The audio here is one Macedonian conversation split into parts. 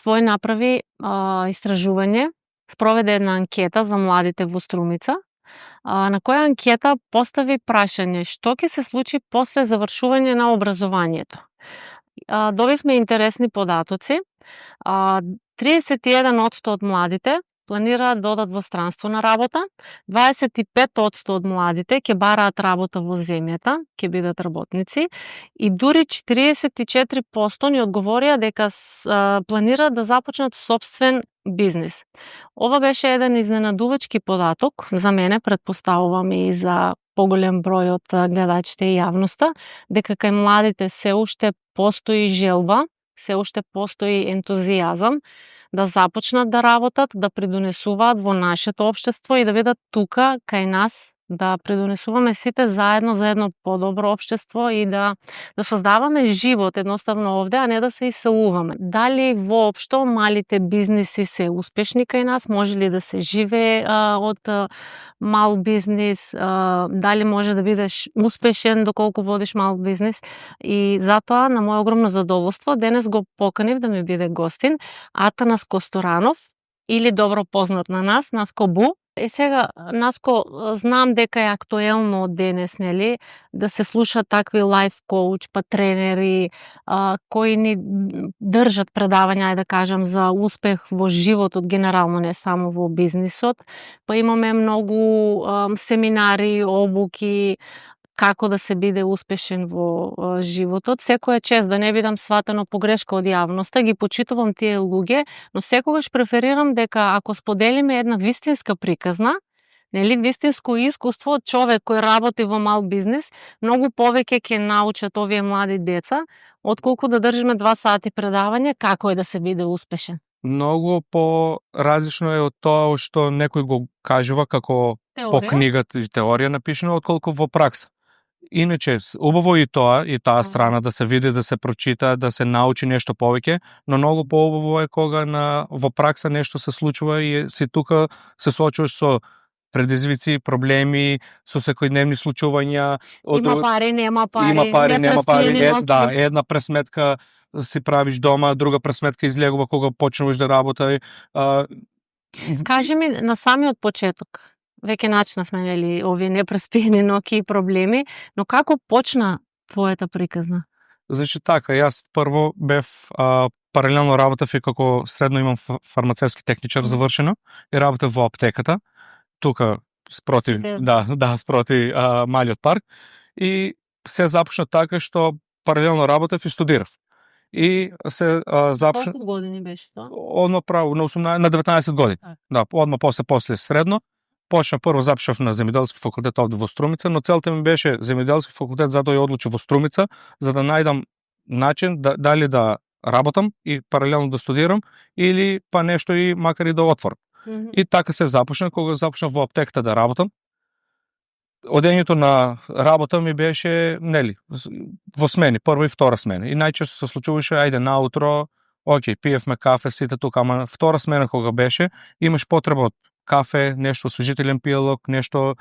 свој направи истражување, спроведе една анкета за младите во Струмица, на која анкета постави прашање што ќе се случи после завршување на образованието. Добивме интересни податоци. 31% од младите планираат да одат во странство на работа, 25% од младите ќе бараат работа во земјата, ќе бидат работници, и дури 44% ни одговорија дека планираат да започнат сопствен бизнис. Ова беше еден изненадувачки податок за мене, претпоставувам и за поголем број од гледачите и јавноста, дека кај младите се уште постои желба, се уште постои ентузијазам да започнат да работат, да придонесуваат во нашето општество и да бидат тука кај нас, да придонесуваме сите заедно за едно подобро општество и да создаваме живот едноставно овде, а не да се иселуваме. Дали воопшто малите бизниси се успешни кај нас, може ли да се живее од мал бизнис, дали може да бидеш успешен доколку водиш мал бизнис, и затоа на моје огромно задоволство денес го поканив да ми биде гостин Атанас Косторанов, или добро познат на нас, Наско Бу. И сега, Наско, знам дека е актуелно денес, нели, да се слушат такви лайф коуч, па тренери, кои ни држат предавања, да кажам, за успех во животот генерално, не само во бизнисот. Па имаме многу семинари, обуки, како да се биде успешен во животот. Секој е чест, да не бидам сватено погрешка од јавноста, ги почитувам тие луѓе, но секогаш преферирам дека ако споделиме една вистинска приказна, нели, вистинско искуство од човек кој работи во мал бизнис, многу повеќе ќе научат овие млади деца, отколку да држиме 2 сати предавање како е да се биде успешен. Многу по-различно е од тоа што некој го кажува како по книгата и теорија напишано, отколку во пракса. Иначе, убаво и таа страна да се види, да се прочита, да се научи нешто повеќе, но многу поубаво е кога во пракса нешто се случува и си тука се соочуваш со предизвици, проблеми, со секојдневни случувања. Има пари, нема пари, нема пари, една пресметка си правиш дома, друга пресметка излегува кога почнуваш да работиш. Кажи ми на самиот почеток. Веќе начнавме, нели, овие непреспиени ноќи и проблеми, но како почна твојата приказна? Значи така, јас прво бев паралелно работев и како средно имам фармацевски техничар завршено и работев во аптеката, тука спроти малиот парк, и се започна така што паралелно работев и студирав. И се започна. Колку години беше тоа? Одма право на 19 години. Да, одма после средно. Почнав прво, запишав на земјоделски факултет овде во Струмица, но целта ми беше земјоделски факултет, затоа ја одлучив во Струмица, за да најдам начин дали да работам и паралелно да студирам, или па нешто и макар и да отворам. И така се започна, кога започнав во аптеката да работам. Одењето на работа ми беше, нели, во смени, прва и втора смена. И најчесто се случуваше, ајде наутро, окей, пиевме кафе, сите тука, ама втора смена кога беше, имаш потреба од кафе, нешто освежителен пијалок, нешто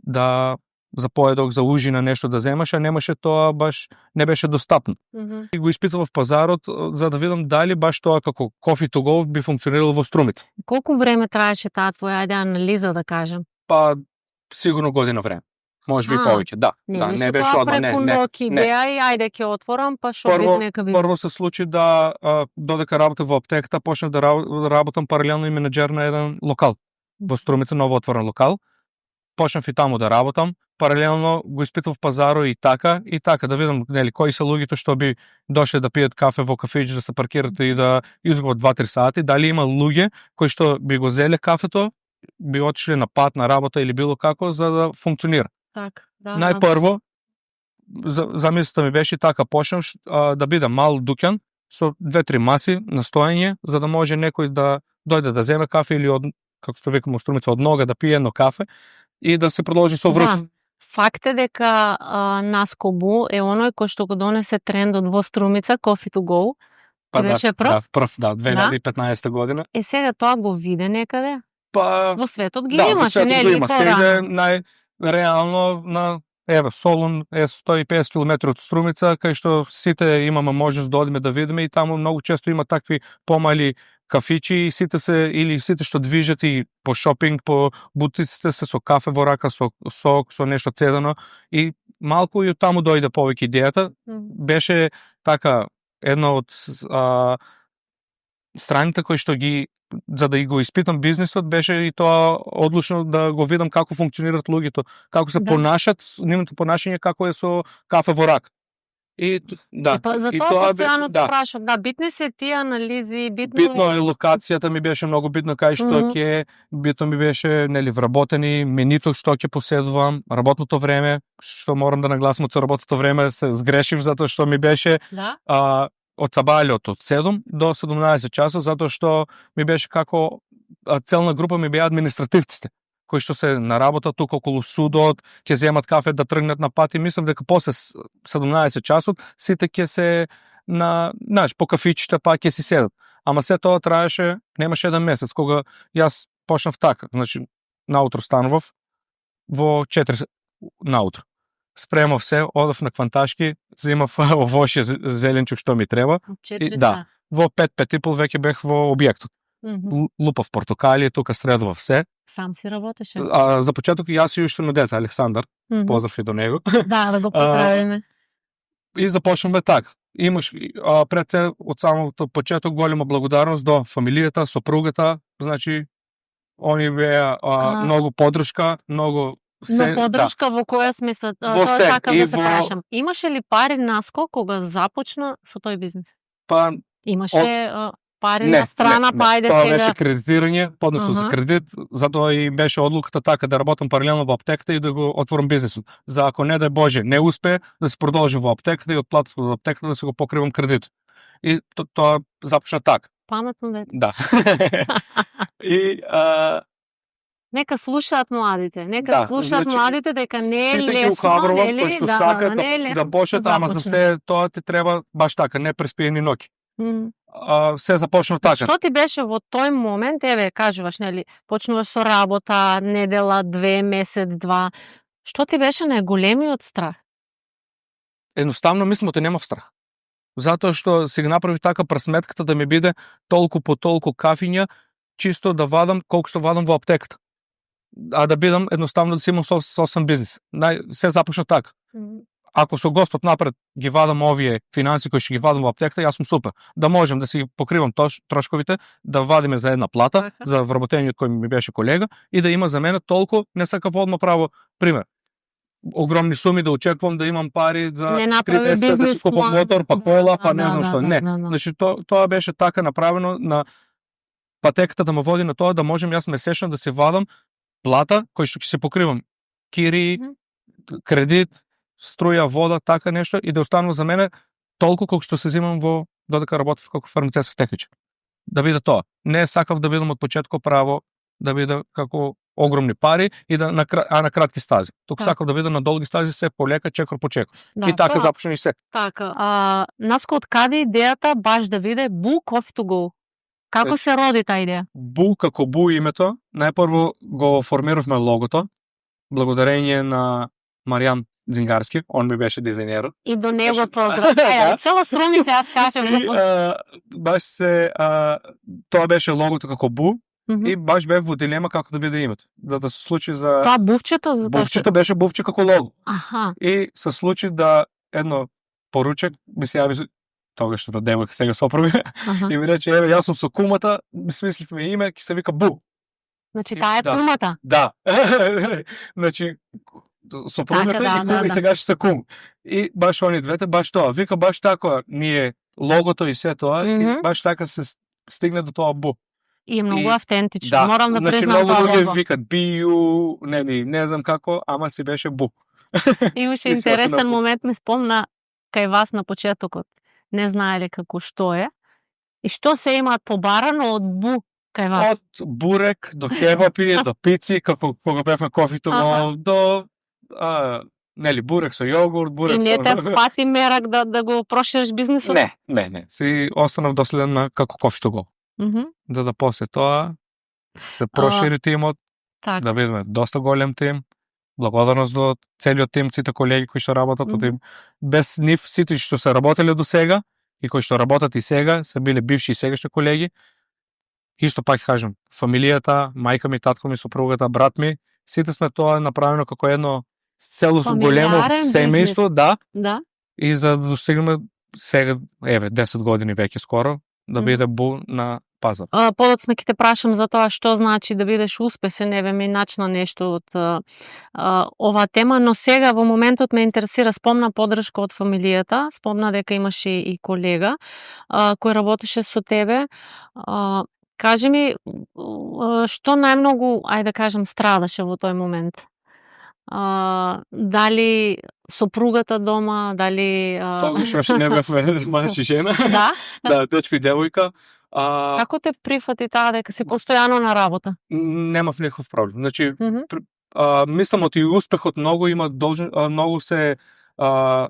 за поедок, за ужина, нешто да земаш, а немаше тоа, баш не беше достапно. И го испитував пазарот за да видам дали баш тоа како coffee to go би функционирало во Струмица. Колку време траеше таа твоја анализа, да кажем? Па сигурно година време. Може би повеќе, да. Не беше одма, не. Идеја и ајде ќе отворам, па шо биде нека биде. Прво се случи додека работев во аптеката, почнав да работам паралелно и менаџер на еден локал во Струмица, ново отворен локал. Почнав и таму да работам, паралелно го испитував пазаро и така да видам, нели, кои се луѓето што би дошле да пијат кафе во кафејче, да се паркират и да изгубат 2-3 сати, дали има луѓе кои што би го зеле кафето, би отишле на пат на работа или било како за да функционира. Најпрво, замислата ми беше така, почнав да биде мал дуќан со 2-3 маси на стоење, за да може некој да дојде да земе кафе или од, како што викам во Струмица, од нога да пие едно кафе и да се продолжи со врска. Факт е дека Наско Бу е оној кој што го донесе трендот во Струмица, coffee to go. Па беше прв? Да, 2015 година. И сега тоа го виде некаде? Па во светот ги имаше, нели? Има. Сега реално на Солун е 150 км од Струмица, кај што сите имаме можност да одиме да видиме и таму многу често има такви помали кафичи и сите се или сите што движат и по шопинг, по бутиците се со кафе во рака, со сок, со нешто цедено и малку и од таму дојде повеќе идејата. Беше така една од страните кои што ги за да го испитам бизнисот беше и тоа одлучно да го видам како функционираат луѓето, како се понашат, нивното понашање како е со кафе во рак. И да, за и тоа бе- постојано да. прашам. Да, битни се тие анализи, Битно е локацијата ми беше многу битно кај што Мгм. ќе битно ми беше нели вработени менито што ќе поседувам, работното време, што морам да нагласам од работното време се сгрешив затоа што ми беше Да? од сабајлот од 7 до 17 часот затоа што ми беше како целна група ми беа административците кои што се на работа тука околу судот, ќе земат кафе да тргнат на пат и мислам дека после 17 часот сите ќе се на, знаеш, по кафичите па ќе си седат. Ама се тоа траеше, немаше еден месец кога јас почнав така, значи наутро станував во 4 наутро. Спремав се, одев на кванташки, земав овошје зеленчук што ми треба. Четири да. Во 5-5:30 веќе бех во објектот. Мгм. Лупав портокали, тука средував се. Сам си работеше. За почеток јас и уште дете, Александар, Мгм. поздрав и до него. Да го поздравиме. И започнавме така. Имаш пред се од самото почеток голема благодарност до фамилијата, сопругата, значи они беа многу поддршка, многу се, Но поддршка во која смисла? Во Тоа се, така и да се во- прашам. Имаше ли пари наско кога започна со тој бизнис? па Имаше пари не, на страна, па ајде тоа сега. беше кредитирање, поднесо за Аха. кредит, затоа и беше одлуката така да работам паралелно во аптеката и да го отворам бизнисот. За ако не дај Боже не успее, да се продолжи во аптеката и од платата во аптеката да се го покривам кредит. И тоа започна така. Паметно дете. Да. И Нека слушаат младите, нека Да, слушаат значи, младите дека не е сите ги лесно, ухабрувам нели? кои што Да, сакаат не е лесно да почнат, да ама за започнат. се тоа ти треба баш така, не преспиени ноќи. Мгм. Се започна така. Што ти беше во тој момент, еве, кажуваш, нели, почнуваш со работа, недела, 2, месец, 2. Што ти беше најголемиот страх? Едноставно мислимото немав страх. Затоа што си ги направив така пресметката да ми биде толку по толку кафиња, чисто да вадам колку што вадам во аптеката. А да бидам едноставно да си имам собствен бизнис. Се започна така. Ако со Господ напред ги вадам овие финанси кои што ги вадам во аптеката, јас сум супер. Да можам да си покривам трошковите, да вадиме за една плата, Така. за вработениот кој ми беше колега и да има за мене толку, не сакав одма право, пример, огромни суми да очекувам да имам пари за Не 3 направи месеца да си бизнес купам план. мотор, па Да, кола, да, па не да, знам да, што. да, Не, да, да. значи тоа беше така направено на патеката да ме води на тоа да можам јас месечно да се вадам плата кој што ќе се покривам кири, кредит, струја, вода, така нешто и да останува за мене толку колку што се земам во додека работев како фармацевтски техничар. Да биде тоа. Не сакав да бидам од почеток право, да биде како огромни пари и да на кратки стази. Туку Така. сакав да бидам на долги стази се полека, чекор по чекор. Да, И така тоа- започна и се. Така, Наско, од каде идејата баш да биде Boo Coffee to Go? Како се роди таа идеја? Бу како Бу името, најпрво го формиравме логото, благодарение на Маријан Дзингарски, он ми беше дизајнерот. И до него Беше- поздрав. Да. Цело струни се јас кажам. И баш се тоа беше логото како Бу и баш бев во дилема како да биде името. Да се случи за Тоа бувчето за тоа Бувчето беше бувче како лого. Аха. И се случи да едно поручек ми се јави тогаш што девојка сега сопруга Аха. и ми рече еве јас сум со кумата, смисливме име ќе се вика Бу. Значи таа е Да. кумата. Да. Значи сопругата Така, да, и кум да, и да. сегашната кум. И баш они двете баш тоа. Вика баш така ние логото и се тоа и Мгм. баш така се стигне до тоа Бу. И е многу И- автентично. Морам да значи признам многу тоа луѓе лого. викат Бију, не знам како, ама си беше Бу. Имаше И се интересен останав- момент, ми спомна кај вас на почетокот. Не знаеле како што е. И што се имаат побарано од Бу кај вас? Од бурек до кебапи, до пици, како кога бевме кофито, Аха. до нели бурек со јогурт, И бурек не со те фати мерак да го прошириш бизнисот? Не. Си останав доследен на како кофито го. Мгм. Да после тоа се прошири тимот, Така. да бидеме доста голем тим. Благодарност до целиот тим, сите колеги кои што работат од тим. Без нив сите што се работеле до сега и кои што работат и сега, се биле бивши и сегашни колеги, исто пак кажам, фамилијата, мајка ми, татко ми, сопругата, брат ми, сите сме тоа направено како едно целосно големо Фамилиарен семејство, да, Да. и за да достигнеме сега, 10 години веќе скоро, да биде бу на пазар. Подоцна ќе те прашам за тоа што значи да бидеш успешен, еве ми начна нешто од оваа тема, но сега во моментот ме интересира, спомна подршка од фамилијата, спомна дека имаше и колега кој работеше со тебе. Кажи ми, што најмногу, ајде да кажам, страдаше во тој момент? Дали сопругата дома, дали... Тогаш уште не бевме маж и жена. Да? Да, дечко и девојка. Како те прифати таа дека си постојано на работа? Немав никаков проблем. Значи, Мгм. мислам и успехот многу има многу се Да,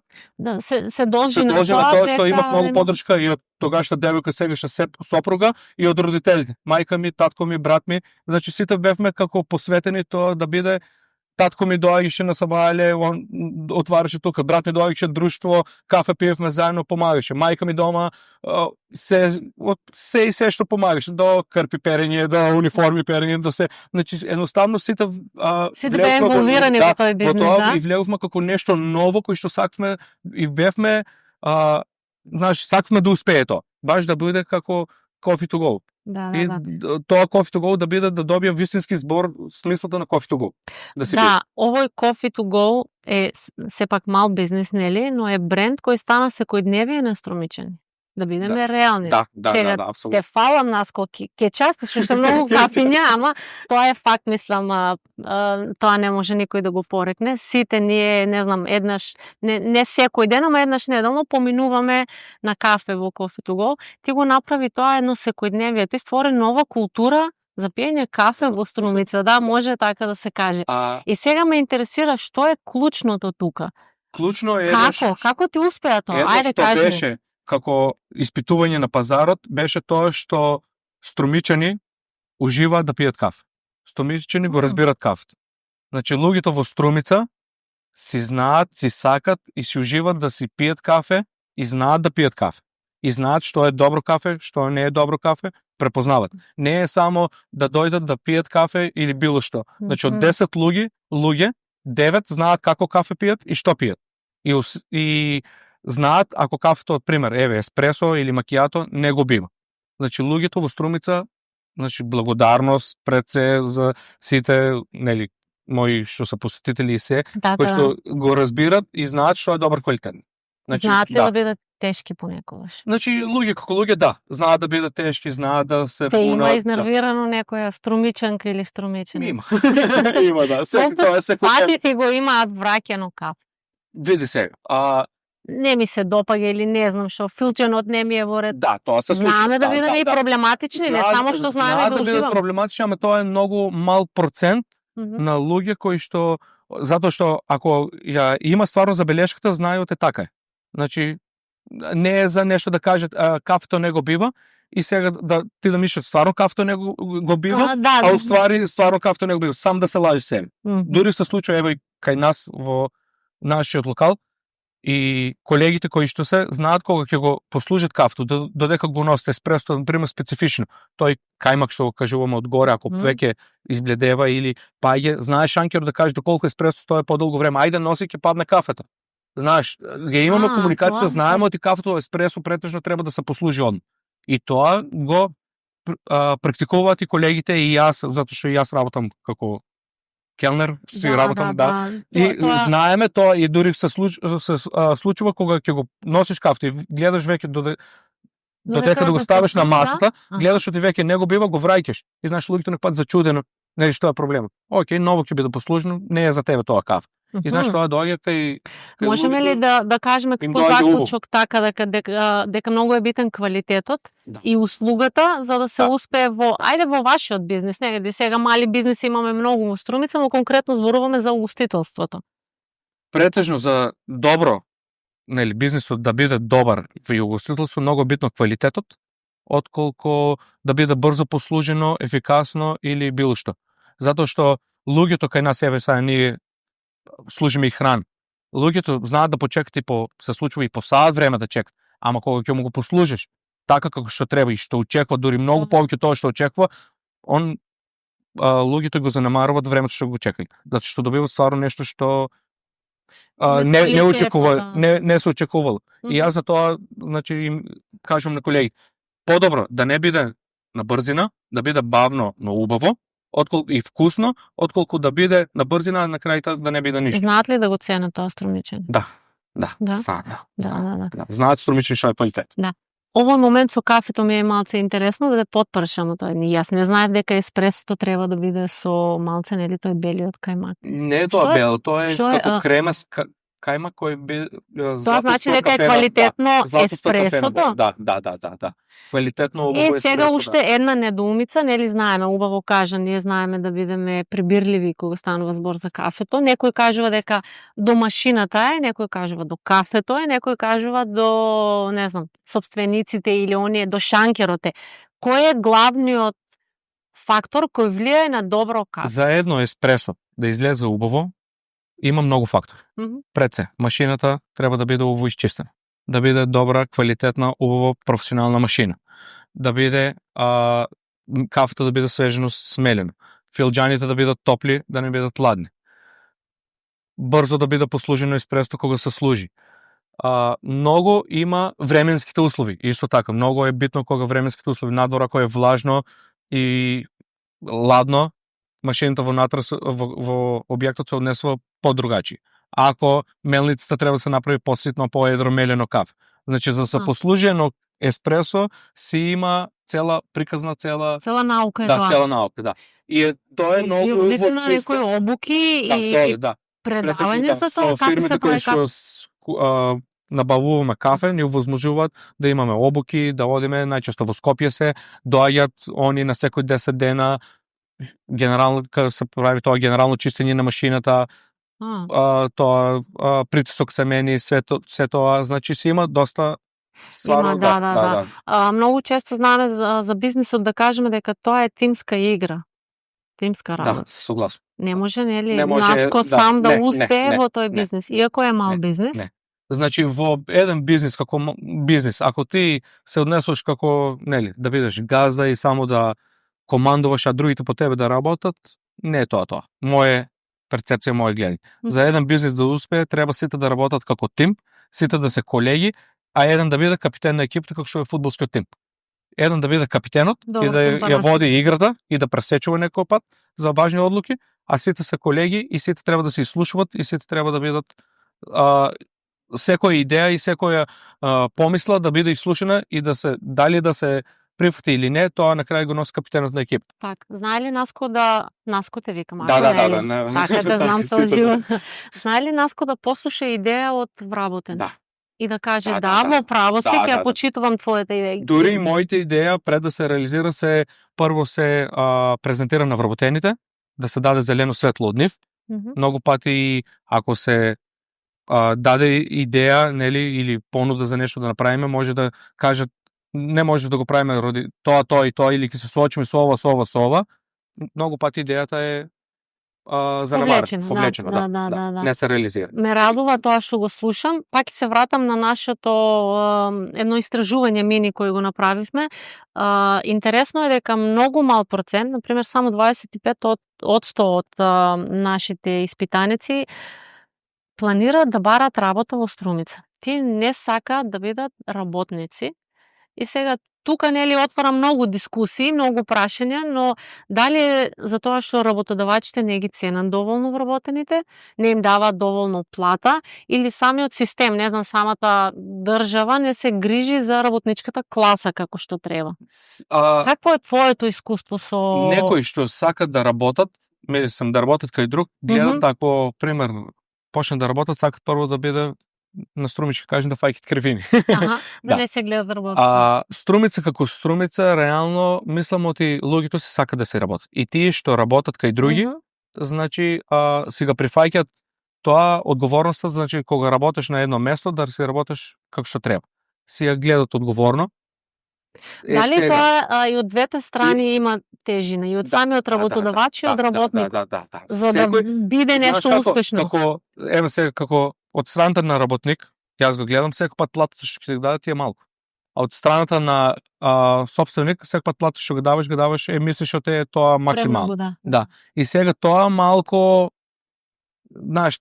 се се должи на должи на тоа тоа што дека, имав многу поддршка и од тогашната девојка, сегашна сопруга, и од родителите. Мајка ми, татко ми, брат ми, значи сите бевме како посветени тоа да биде. Татко ми доаѓаше на сабајле, он отвараше тука, брат ми доаѓаше друштво, кафе пиевме заедно, помагаше. Мајка ми дома се и се што помагаше, до крпи перење, до униформи перење, до се. Значи едноставно сите сите беа инволвирани во тој бизнес, да? И влегувме како нешто ново кој што сакавме и бевме знаеш, сакавме да успее тоа. Баш да биде како Coffee to go. Да, И тоа Coffee to go да биде, да добие вистински збор смислата на Coffee to go. Да се Да, овој Coffee to go е сепак мал бизнес, нели, но е бренд кој стана секојдневие на Струмичани. Да бидеме реални. Сега, да, апсолутно. Те фалам нас ке частиш уште многу капиња, ама тоа е факт, мислам, тоа не може никој да го порекне. Сите ние, не знам, еднаш, не секој ден, ама еднаш неделно поминуваме на кафе во Coffee to go. Ти го направи тоа едно секојдневие. Ти створи нова култура за пиење кафе во Струмица, да, може така да се каже. И сега ме интересира што е клучното тука. Клучно е Како ти успеа тоа? Ајде што кажи. беше како испитување на пазарот, беше тоа што струмичани уживаат да пијат кафе. Струмичани го разбират кафето. Значи луѓето во Струмица си знаат, си сакат и си уживаат да си пијат кафе и знаат да пијат кафе. И знаат што е добро кафе, што не е добро кафе, препознават. Не е само да дојдат да пијат кафе или било што. Значи од 10 луѓе, 9 знаат како кафе пијат и што пијат. И знаат ако кафето, од пример, еве еспресо или макијато не го бива. Значи луѓето во Струмица, значи благодарност пред се за сите, нели, мои што се посетители и се, кои што го разбират и знаат што е добар квалитет. Значи, знаат ли да бидат тешки понекогаш? Значи луѓе како луѓе, да, знаат да бидат тешки, знаат да се Те има изнервирано некоја струмичанка или струмичен? Има. Има, да. Тоа е секој пати ти го имаат враќано кафе. Види сега. Не ми се допаѓа или не знам што, филченот не ми е во ред. Да, тоа се случува. Знаеме да бидеме и проблематични, не само што знаеме да бидат проблематични, ама тоа е многу мал процент на луѓе кои што, затоа што ако ја има стварно забелешката, знаат е така е. Значи не е за нешто да кажат кафето не го бива и сега ти да мислиш стварно кафето не го бива, а уствари стварно кафето не го бива, сам да се лажи себе. Дури се случува ево и кај нас во нашиот локал, и колегите кои што се знаат кога ќе го послужат кафето, додека го носите еспресо, например специфично, тој кајмак што го кажуваме одгоре, ако веќе избледева или паѓе, знаеш анкер да кажеш доколку еспресо стои подолго време, ајде носи ќе падне кафето. Знаеш, ги имаме комуникација, знаеме оти кафето еспресо претежно треба да се послужи одма. И тоа го практикуваат и колегите и јас, затоа што јас работам како келнер, си работам, да. И знаеме тоа и дури се случува кога ќе го носиш кафето и гледаш веќе додека да го ставиш на масата, гледаш оти веќе не го бива, го враќаш. И знаеш луѓето некој пат зачудено, нели што е проблемот? Океј, ново ќе биде послужено, не е за тебе тоа кафе. И знаеш тоа доаѓа кај можеме ли да кажеме како заклучок така дека многу е битен квалитетот и услугата за да се успее во во вашиот бизнес, негде сега мали бизнеси имаме многу во Струмица, но конкретно зборуваме за угостителството. Претежно за добро, нели, бизнисот да биде добар во угостителство, многу битно квалитетот, отколку да биде брзо послужено, ефикасно или било што. Затоа што луѓето кај нас еве сега ние служиме и храна. Луѓето знаат да почекат и се случува и по саат време да чекат, ама кога ќе му го послужиш така како што треба и што очекува дури многу повеќе од тоа што очекува, луѓето го занемаруваат времето што го чекаат. Затоа што добиваат стварно нешто што не очекува, не се очекувало. И јас за тоа, значи, им кажам на колеги, подобро да не биде на брзина, да биде бавно, но убаво, отколку и вкусно, отколку да биде на брзина, а на крајта да не биде ништо. Знаат ли да го ценат тоа струмичење? Да. Знаат струмичење што е квалитет. Да. Овој момент со кафето ми е малце интересно да потпршам тоа. Јас не знаев дека еспресото треба да биде со малце, нели, тој белиот кајмак. Не е тоа бело, тоа е како крема с кајмак кој би тоа значи дека е квалитетно еспресото? Да. Квалитетно убаво еспресо. Сега уште една недоумица, нели, знаеме, убаво кажа, ние знаеме да бидеме прибирливи кога станува збор за кафето. Некој кажува дека до машината е, некој кажува до кафето е, некој кажува до, не знам, сопствениците или оние до шанкерот е. Кој е главниот фактор кој влијае на добро кафе? За едно еспресо да излезе убаво, има многу фактори. Пред се, машината треба да биде убаво исчистена. Да биде добра, квалитетна, убаво професионална машина. Да биде кафето да биде свежено смелено. Филџаните да бидат топли, да не бидат ладни. Брзо да биде послужено еспресото кога се служи. Многу има временските услови. Исто така, многу е битно кога временските услови надвор, ако е влажно и ладно, машината во објектот се однесува подругачи. Ако мелницата треба да се направи поситно, поедро мелено кафе. Значи, за да се послужи едно еспресо, си има цела приказна, цела наука е тоа. Да, цела наука, да. И тоа е многу во некои обуки и предавања за тоа како се прави кафе. Набавуваме кафе, ни возможуваат да имаме обуки, да одиме, најчесто во Скопје се доаѓаат они на секој 10 дена, генерално кога се прави тоа генерално чистење на машината, тоа притисок се мени, се тоа, значи се има доста стварно. Да. Многу често знаеме за бизнисот да кажеме дека тоа е тимска игра. Тимска работа. Да, согласно. Не може, нели, Наско сам да успее во тој бизнис, иако е мал бизнис. Не. Значи, во еден бизнис, како бизнис, ако ти се однесуваш како, нели, да бидеш газда и само да командуваш, а другите по тебе да работат, не е тоа. Моја перцепција, мој гледање. За еден бизнис да успее, треба сите да работат како тим, сите да се колеги, а еден да биде капитен на екипата како што е фудбалскиот тим. Еден да биде капитенот и да ја води играта и да пресечува некој пат за важни одлуки, а сите се колеги и сите треба да се изслушуваат и сите треба да бидат секоја идеја и секоја помисла да биде изслушана и да се дали да се прифати или не, тоа на крај го носи капитенот на екипата. Так, знае ли Наско Наско те викам? Да. Така да знам тоа живот. Знае ли Наско да послуша идеја од вработен? Да. И да каже, во право си, ќе почитувам твојата идеја. Дури и моите идеја пред да се реализира прво се презентира на вработените, да се даде зелено светло од нив. Многу пати ако се даде идеја, нели, или понуда за нешто да направиме, може да кажат не може да го правиме роди тоа и тоа или ќе се соочиме со ова. Многу пати идејата е повлечена, да. Не се реализира. Ме радува тоа што го слушам. Пак ќе се вратам на нашето едно истражување мини кој го направивме. Интересно е дека многу мал процент, например само 25% од нашите испитаници планираат да барат работа во Струмица. Тие не сакаат да бидат работници. И сега тука, нели, отвора многу дискусии, многу прашања, но дали е за тоа што работодавачите не ги ценат доволно вработените, не им даваат доволно плата, или самиот систем, не знам, самата држава не се грижи за работничката класа како што треба. Какво е твоето искуство со... Некои што сакат да работат, мислам да работат кај друг, гледат ако, пример, почнат да работат, сакат прво да биде на Струмица, кажем да фаќат крвини. Да не се гледа да работат. Струмица како Струмица, реално, мислам оти луѓето се сакат да се работат. И тие што работат кај други, значи, си го прифаќат тоа одговорноста, значи, кога работиш на едно место, да си работиш како што треба. Си ја гледат одговорно. Дали тоа и од двете страни има тежина, и од самиот работодавач и од работник, за да биде нешто успешно? Еве сега, како од страната на работник, јас го гледам, секој пат платата што ќе ти дадат е малку. А од страната на собственик, секој пат плата што го даваш, мислиш што е тоа максимално. Премногу, да. Да. И сега тоа малку, знаеш,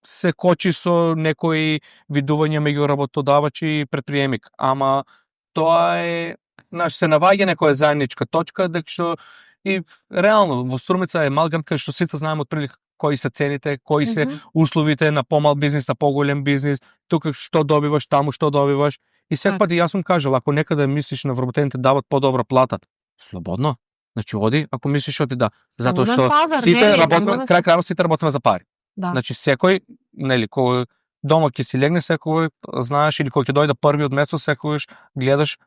се кочи со некои видувања меѓу работодавач и предприемник. Ама тоа е, знаеш, се наваѓа некоја заедничка точка, дека што и реално во Струмица е мал град кај што сите знаеме отприлика кои се цените, кои се условите на помал бизнис, на поголем бизнис, тука што добиваш, таму што добиваш. И секој пат и јас сум кажал, ако некаде мислиш на вработените дават подобра плата, слободно. Значи оди, ако мислиш оди да, затоа што сите работиме, крај крајот сите работиме за пари. Да. Значи секој, нели, кој дома ќе си легне, секој знаеш, или кој ќе дојде први од месец, секој гледаш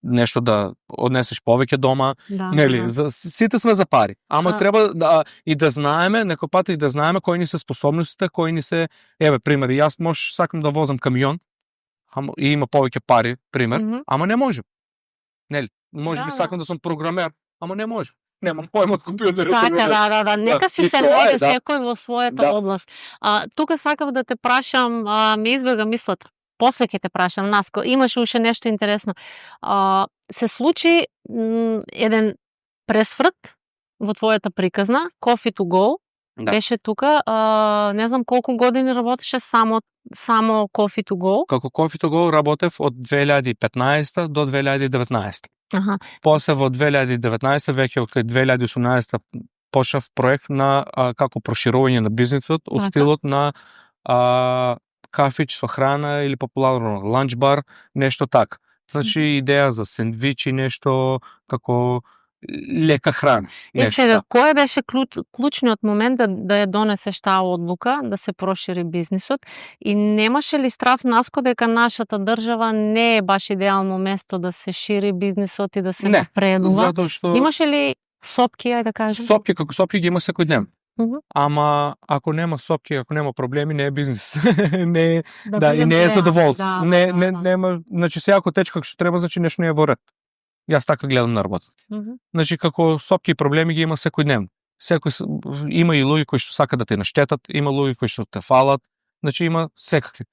нешто да однесеш повеќе дома, нели, сите сме за пари. Ама треба и да знаеме, некој пат и да знаеме кои ни се способностите, кои ни се, еве пример, јас сакам да возам камион, и има повеќе пари, пример, ама не можам. Нели, можеби сакам да сум програмер, ама не можам. Немам појма од компјутер. Така, да. Нека си се најде секој во својата област. Тука сакав да те прашам, ми избега мислата. После ќе те прашам, Наско, имаше уште нешто интересно. Се случи еден пресврт во твојата приказна, Coffee to Go, беше тука, не знам колку години работеше само Coffee to Go. Како Coffee to Go работев од 2015 до 2019. После во 2019, веќе од 2018 почнав проект на како проширување на бизнисот, у стилот на кафич со храна или популарно ланч бар, нешто така. Значи идеја за сендвичи, нешто како лека храна. И сега, кој беше клучниот момент да ја донесеш таа одлука, да се прошири бизнисот и немаше ли страв, Наско, дека нашата држава не е баш идеално место да се шири бизнисот и да се напредува? Не, затоа што... Имаше ли сопки, ајде да кажем? Сопки, како сопки ги има секој ден. Ама ако нема сопки, ако нема проблеми, не е бизнис. Не е задоволство. Нема, значи се ако тече како што треба, значи нешто не е во ред. Јас така гледам на работа. Значи како сопки и проблеми ги има секој ден. Има и луѓе кои што сакаат да те наштетат, има луѓе кои што те фалат, значи има секакви.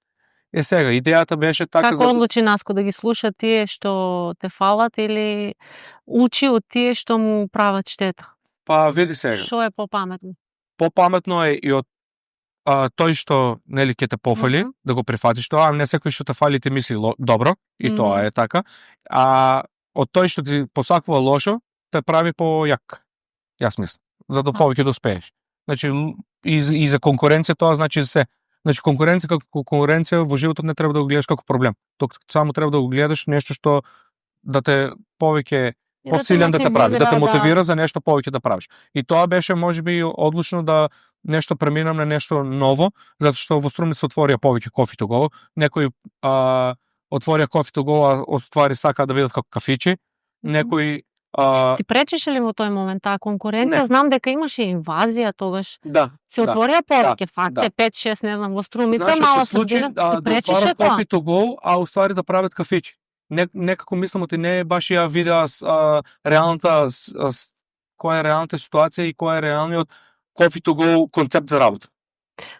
Сега идејата беше така. Како одлучи Наско да ги слуша тие што те фалат или учи од тие што му прават штета? Па види сега. Што е попаметно? Попаметно е и од тој што нели ќе те пофали, да го прифатиш тоа, а не секој што те фали ти мисли добро, и тоа е така. А од тој што ти посакува лошо, те прави појак. Јас мислам, за да повеќе да успееш. Значи и за конкуренција тоа значи се. Значи конкуренција како конкуренција во животот не треба да го гледаш како проблем. Тук само треба да го гледаш нешто што да те повеќе посилен да те прави, да те мотивира за нешто повеќе да правиш. И тоа беше можеби одлучно да нешто преминам на нешто ново, затоа што во Струмица отворија повеќе Coffee to Go. Некои отворија Coffee to Go, а оствари сака да бидат како кафичи. Некои Ти пречеше ли во тој момент таа конкуренција? Не. Знам дека имаше инвазија тогаш. Да. Се отворија повеќе факте, 5-6, не знам, во Струмица, мала средина. Да отворат Coffee to Go, а уствари да прават кафичи. Некако мислам ти не баш ја видеа реалната која е реалната ситуација и кој е реалниот Coffee to Go концепт за работа.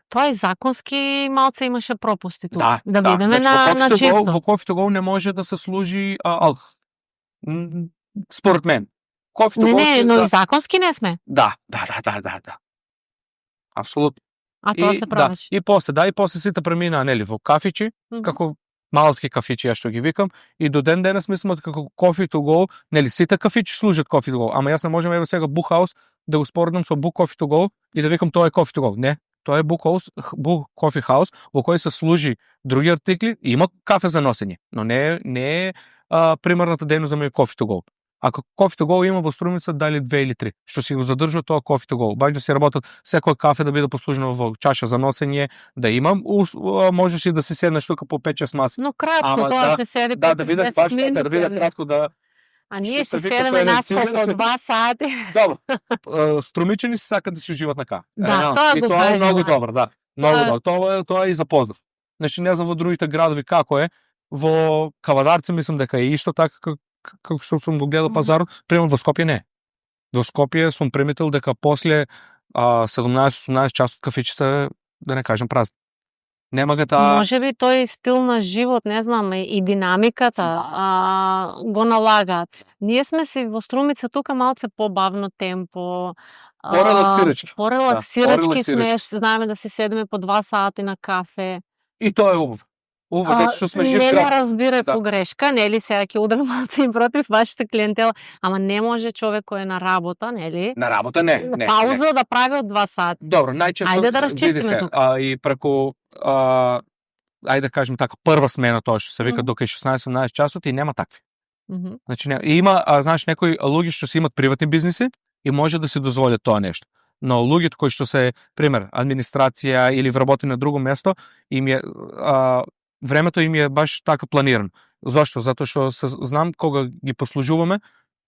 Тоа и законски малце имаше пропусти тука. Да бидеме на чисто. Во Coffee to Go не може да се служи алкохол. Според мен. Не, но и законски не сме. Да. Апсолутно. А тоа се правиш. И после сите премина, нели, во кафичи, како малски кафичи, ја што ги викам, и до ден денес мислам како Coffee to Go, нели, сите кафичи служат Coffee to Go, ама јас не можам еве сега Book House да го споредам со Book Coffee to Go и да викам тоа е Coffee to Go. Не, тоа е Book Coffee House во кој се служи други артикли и има кафе за носење, но не е примерната дејност да ми е Coffee to Go. Ако Coffee to Go има во Струмица дали 2 или 3, што си го задржува тоа Coffee to Go. Баш да се работат секој кафе да биде послужено во чаша за носење, да имам, можеш и да се седнеш тука по 5-6 маси. Но кратко тоа се седи. Да биде баш да биде кратко да. А ние се седеме наскоро од 2 сати. Добро. Струмичани се сакаат да си уживат на кафе. Да, тоа е многу добро, да. Многу добро. Тоа е и за поздрав. Значи не знам во другите градови како е. Во Кавадарци мислам дека е исто така како што сум го гледал пазарот, пример во Скопје не. Во Скопје сум приметил дека после 17-18 часот кафичи се, да не кажем, празни. Нема го таа Можеби тој стил на живот, не знам, и динамиката го налагаат. Ние сме си во Струмица тука малце побавно темпо, порелаксирачки. порелаксирачки сме, порелаксирачки. знаеме да си седиме по 2 сати на кафе. И тоа е убаво. Убаво затоа што сме жив Не ме град. разбирај Да. погрешка, нели сега ќе ударам малце и против вашата клиентела, ама не може човек кој е на работа, нели? На работа не. Пауза да прави од 2 сати. Добро, најчесто Ајде да види расчистиме се, тука. и преку ајде да кажем така, прва смена, тоа што се вика дока 16-18 часот и нема такви. Мгм. Значи има, знаеш, некои луѓе што си имат приватни бизниси и може да си дозволят тоа нешто. Но луѓето кои што се, пример, администрација или вработи на друго место, им е времето им е баш така планирано. Зошто? Затоа што знам кога ги послужуваме,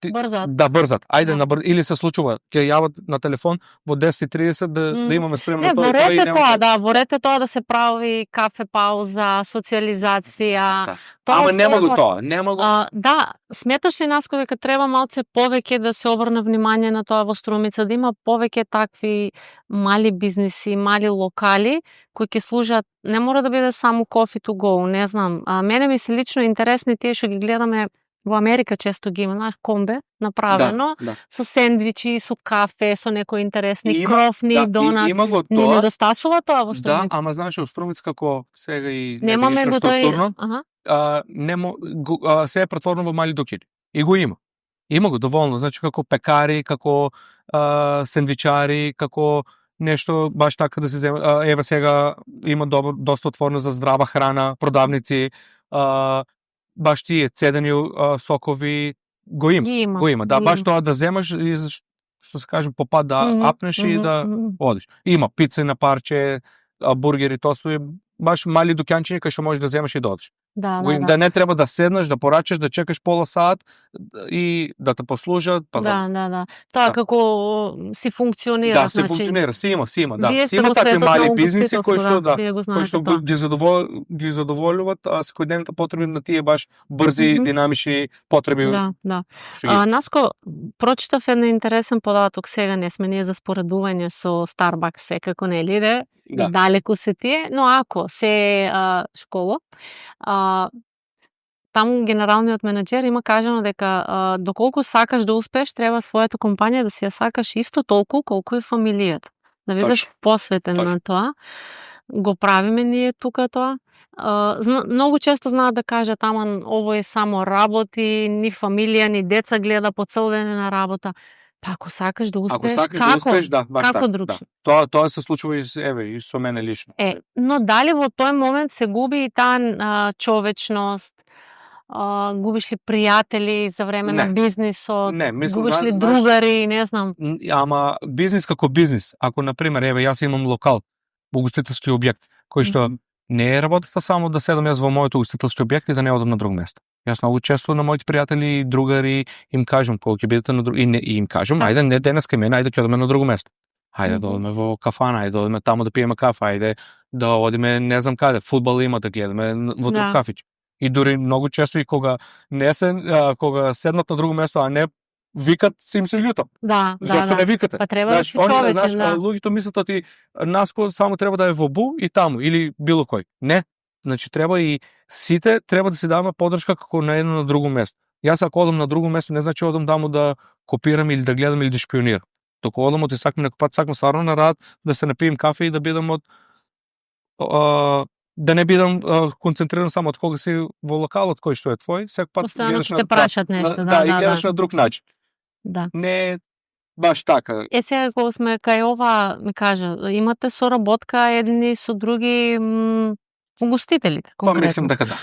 Брзат. да брзат. Ајде Да. или се случува, ќе јават на телефон во 10:30 да имаме спремно Не, тоа и ворете нема- тоа, да, ворете тоа да се прави кафе пауза, социјализација. Да. Тоа Ама се нема го мора. тоа, нема го. Да, сметаш ли Наско дека треба малце повеќе да се обрне внимание на тоа во Струмица, да има повеќе такви мали бизниси, мали локали кои ќе служат, не мора да биде само coffee to go, не знам. Мене ми се лично интересни тие што ги гледаме во Америка, често ги има, знаеш, комбе направено, Да. со сендвичи, со кафе, со некои интересни Има, крофни, да, донат. има го Не тоа. недостасува тоа во Да, Струмица. ама знаеш, во Струмица како сега и Немаме го инфраструктурно, тој. Аха. се е претворено во мали дукери. И го има. Има го доволно, значи како пекари, како сендвичари, како нешто баш така да се земе. Ева сега има доста отворено за здрава храна, продавници, баш тие цедени сокови, го има. Ги има. Го има. Да, ги баш има. тоа да земаш и што се каже попад да апнеш и да одиш. Има пица на парче, бургери, тостови, баш мали дуканчиња кај што можеш да земеш и да одиш. Да, Да не треба да седнеш, да порачаш, да чекаш пола сат и да те послужат, па Да. Тоа Да. како си функционира, да се значи. функционира, си има, да. Вие Си сте има во такви светот мали на бизниси кои што угостителство, вие го кои знаете што тоа. ги задоволуват секојдневните потреби на тие баш брзи, Мгм. динамични потреби. Да. што ги- Наско, прочитав еден интересен податок, сега не сме ние за споредување со Starbucks секако, нели иде, Да. далеку се тие, но ако се школа, таму генералниот менаџер има кажано дека доколку сакаш да успееш, треба својата компанија да си ја сакаш исто толку колку и фамилијата. Да бидеш Точно. посветен Точно. на тоа. Го правиме ние тука тоа. Многу често знаат да кажат, ама овој само работи, ни фамилија, ни деца гледа по цел ден на работа. Па ако сакаш да Ако успееш, сакаш како? да успееш, да, баш Како така. другче? Да. Тоа се случува и со мене лично. Но дали во тој момент се губи и таа човечност, губиш ли пријатели за време на Не. бизнисот, Не, мислам, губиш ли знаеш- другари, не знам. Ама бизнис како бизнис, ако на пример еве јас имам локал, угостителски објект, кој што не е работата само да седам јас во мојот угостителски објект и да не одам на друго место. Јас многу често на моите пријатели и другари им кажам кога ќе бидете на друго и им кажам, ајде не денес кај мене, ајде ќе одиме на друго место. Ајде да одиме во кафана, ајде да одиме таму да пиеме кафе, ајде да одиме не знам каде, фудбал има да гледаме во друг кафич. И дури многу често и кога кога седнат на друго место, а не викат, се им се љутам. Да. Зошто не викате? Па треба да си човечен, да. Луѓето мислат ти Наско само треба да е во Бу и таму или било кој. Не. Значи треба и сите треба да си даваме поддршка како на едно на друго место. Јас ако одам на друго место не значи одам таму да копирам или да гледам или да шпионирам. Току одам од сакам некој пат сакам стварно на рад да се напием кафе и да бидам од да не бидам концентриран само од кога си во локалот кој што е твој, секој пат гледаш на прашат нешто, и гледаш на друг начин. Да. Не е баш така. Сега кога сме кај ова, ми кажа, имате соработка едни со други угостителите, Па конкретно. мислам дека да.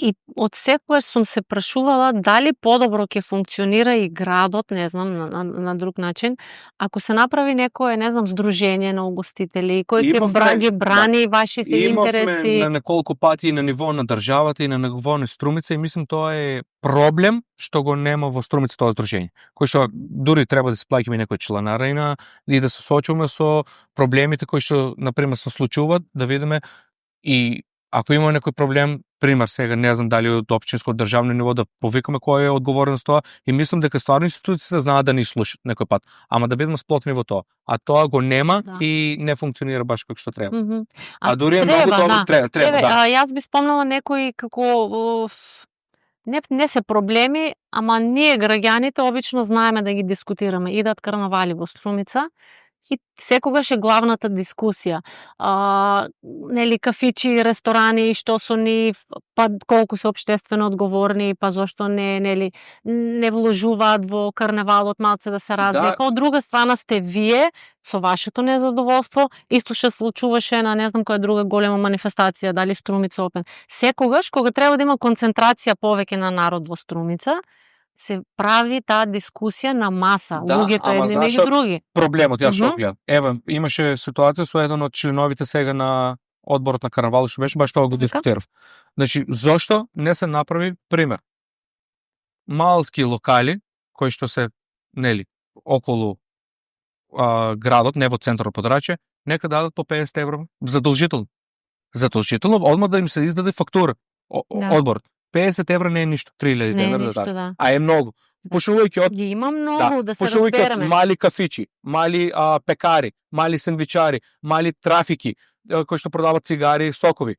И од секогаш сум се прашувала дали подобро ќе функционира и градот, не знам, на друг начин, ако се направи некое, не знам, здружение на угостители, кој ќе брани вашите интереси. Имавме на неколку пати и на ниво на државата и на ниво на Струмица и мислам тоа е проблем што го нема во Струмица тоа здружение. Кој што дури треба да се плаќаме некоја чланарина и да се соочуваме со проблемите кои што на пример се случуваат, да видиме и ако има некој проблем, пример сега, не знам дали од општинско државно ниво да повикаме кој е одговорен за тоа и мислам дека стварно институциите знаат да ни слушат некој пат, ама да бидеме сплотни во тоа. А тоа го нема и не функционира баш како што треба. А дури е многу добро, треба, да. Јас би спомнала некои како не се проблеми, ама ние граѓаните обично знаеме да ги дискутираме. Идат карнавали во Струмица и секогаш е главната дискусија. Нели кафичи, ресторани, што со нив, па колку се општествено одговорни, па зошто не вложуваат во карнавалот малце да се развие. Па од друга страна сте вие со вашето незадоволство, исто што случуваше на не знам која друга голема манифестација, дали Струмица Опен. Секогаш кога треба да има концентрација повеќе на народ во Струмица, се прави таа дискусија на маса, луѓето едни меѓу други. Проблемот, јас што гледам. Ева, имаше ситуација со еден од членовите сега на одборот на карнавал, што беше баш тоа го дискутирав. Значи, зошто не се направи пример? Малски локали кои што се околу градот, не во центарот Подрачје, нека дадат по 50 евро задолжително. Задолжително, одма да им се издаде фактура. Одборот. 50 евро не е ништо, 3000 евро да дадат. А е многу. Пошувајќи од има многу да се разбереме. разбереме. Мали кафичи, мали пекари, мали сендвичари, мали трафики кои што продаваат цигари, сокови.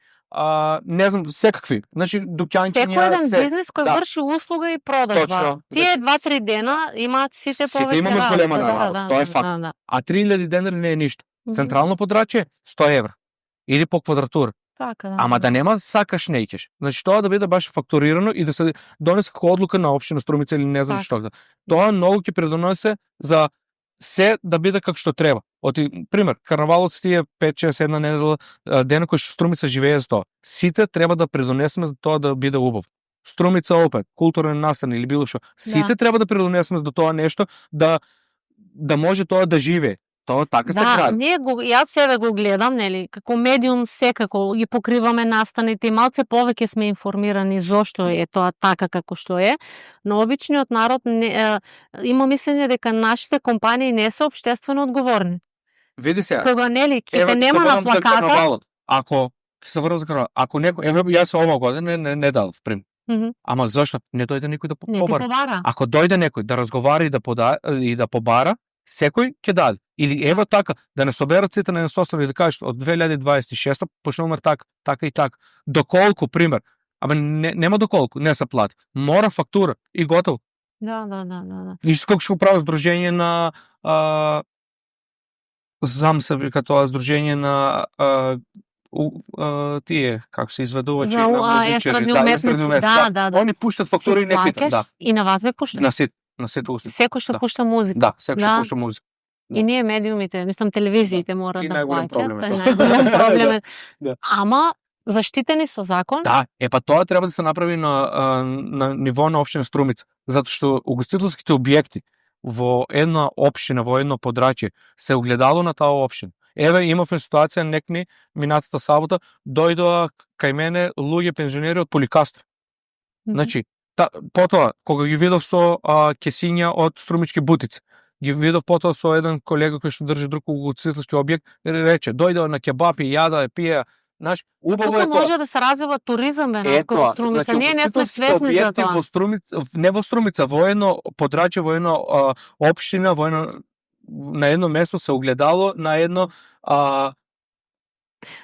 Не знам, секакви. Значи дуќанчиња еден бизнис кој врши услуга и продажба. Тие 2-3 дена имаат сите повеќе. Сите имаме голема работа, тоа е факт. А 3000 денари не е ништо. Централно Подрачје 100 евро или по квадратура. Ама да нема сакаш неќеш. Значи тоа да биде баш фактурирано и да се донесе како одлука на општина Струмица или не знам што. Тоа многу ќе предонесе за се да биде како што треба. Пример, карнавалот тие 5-6 една недела дена кои што Струмица живее за тоа. Сите треба да предонесеме за тоа да биде убав. Струмица Опен, културен настан или било што. Сите треба да предонесеме за тоа нешто да може тоа да живее. Тоа така се гради. Јас себе го гледам, нели, како медиум секако ги покриваме настаните и малце повеќе сме информирани зошто е тоа така како што е, но обичниот народ има мислење дека нашите компании не се општествено одговорни. Види се. Кога нели ќе нема на плаката. Ако се врнам за карнавалот, ако некој јас оваа година не дадов пример. Ама зошто не дојде некој да побара? Ако дојде некој да разговара и да побара, секој ќе даде. Или ево така, да не соберат сите на еден состав и да кажат од 2026 почнуваме така и така. Доколку, пример, нема доколку, не се плати. Мора фактура и готово. Да. И како што прави здружение на се вика тоа здружение на тие, како се изведувачи на музичари, естрадни уметници. Они пуштат фактури и не питат. И на вас ве пуштат? На сите услуги. Секој што пушта музика. Да, секој што пушта музика. И ние медиумите, мислам телевизиите мора да плаќат. Најголем проблем е. Ама заштитени со закон. Да, па тоа треба да се направи на ниво на општина Струмица, затоа што угостителските објекти во една општина, во едно Подрачје се огледало на таа општина. Еве имавме ситуација некни минатата сабота дојдоа кај мене луѓе пензионери од Поликастро. Значи, потоа кога ги видов со кесиња од Струмички бутици, ги видов потоа со еден колега кој што држи друг угостителски објект, рече дојдоа на кебапи, јада, пие. Знаеш, убаво е тоа. Може да се развива туризам во Струмица. Значи, ние не сме свесни за тоа. Во Струмица, не во Струмица, во едно Подрачје, во едно општина, на едно место се огледало на едно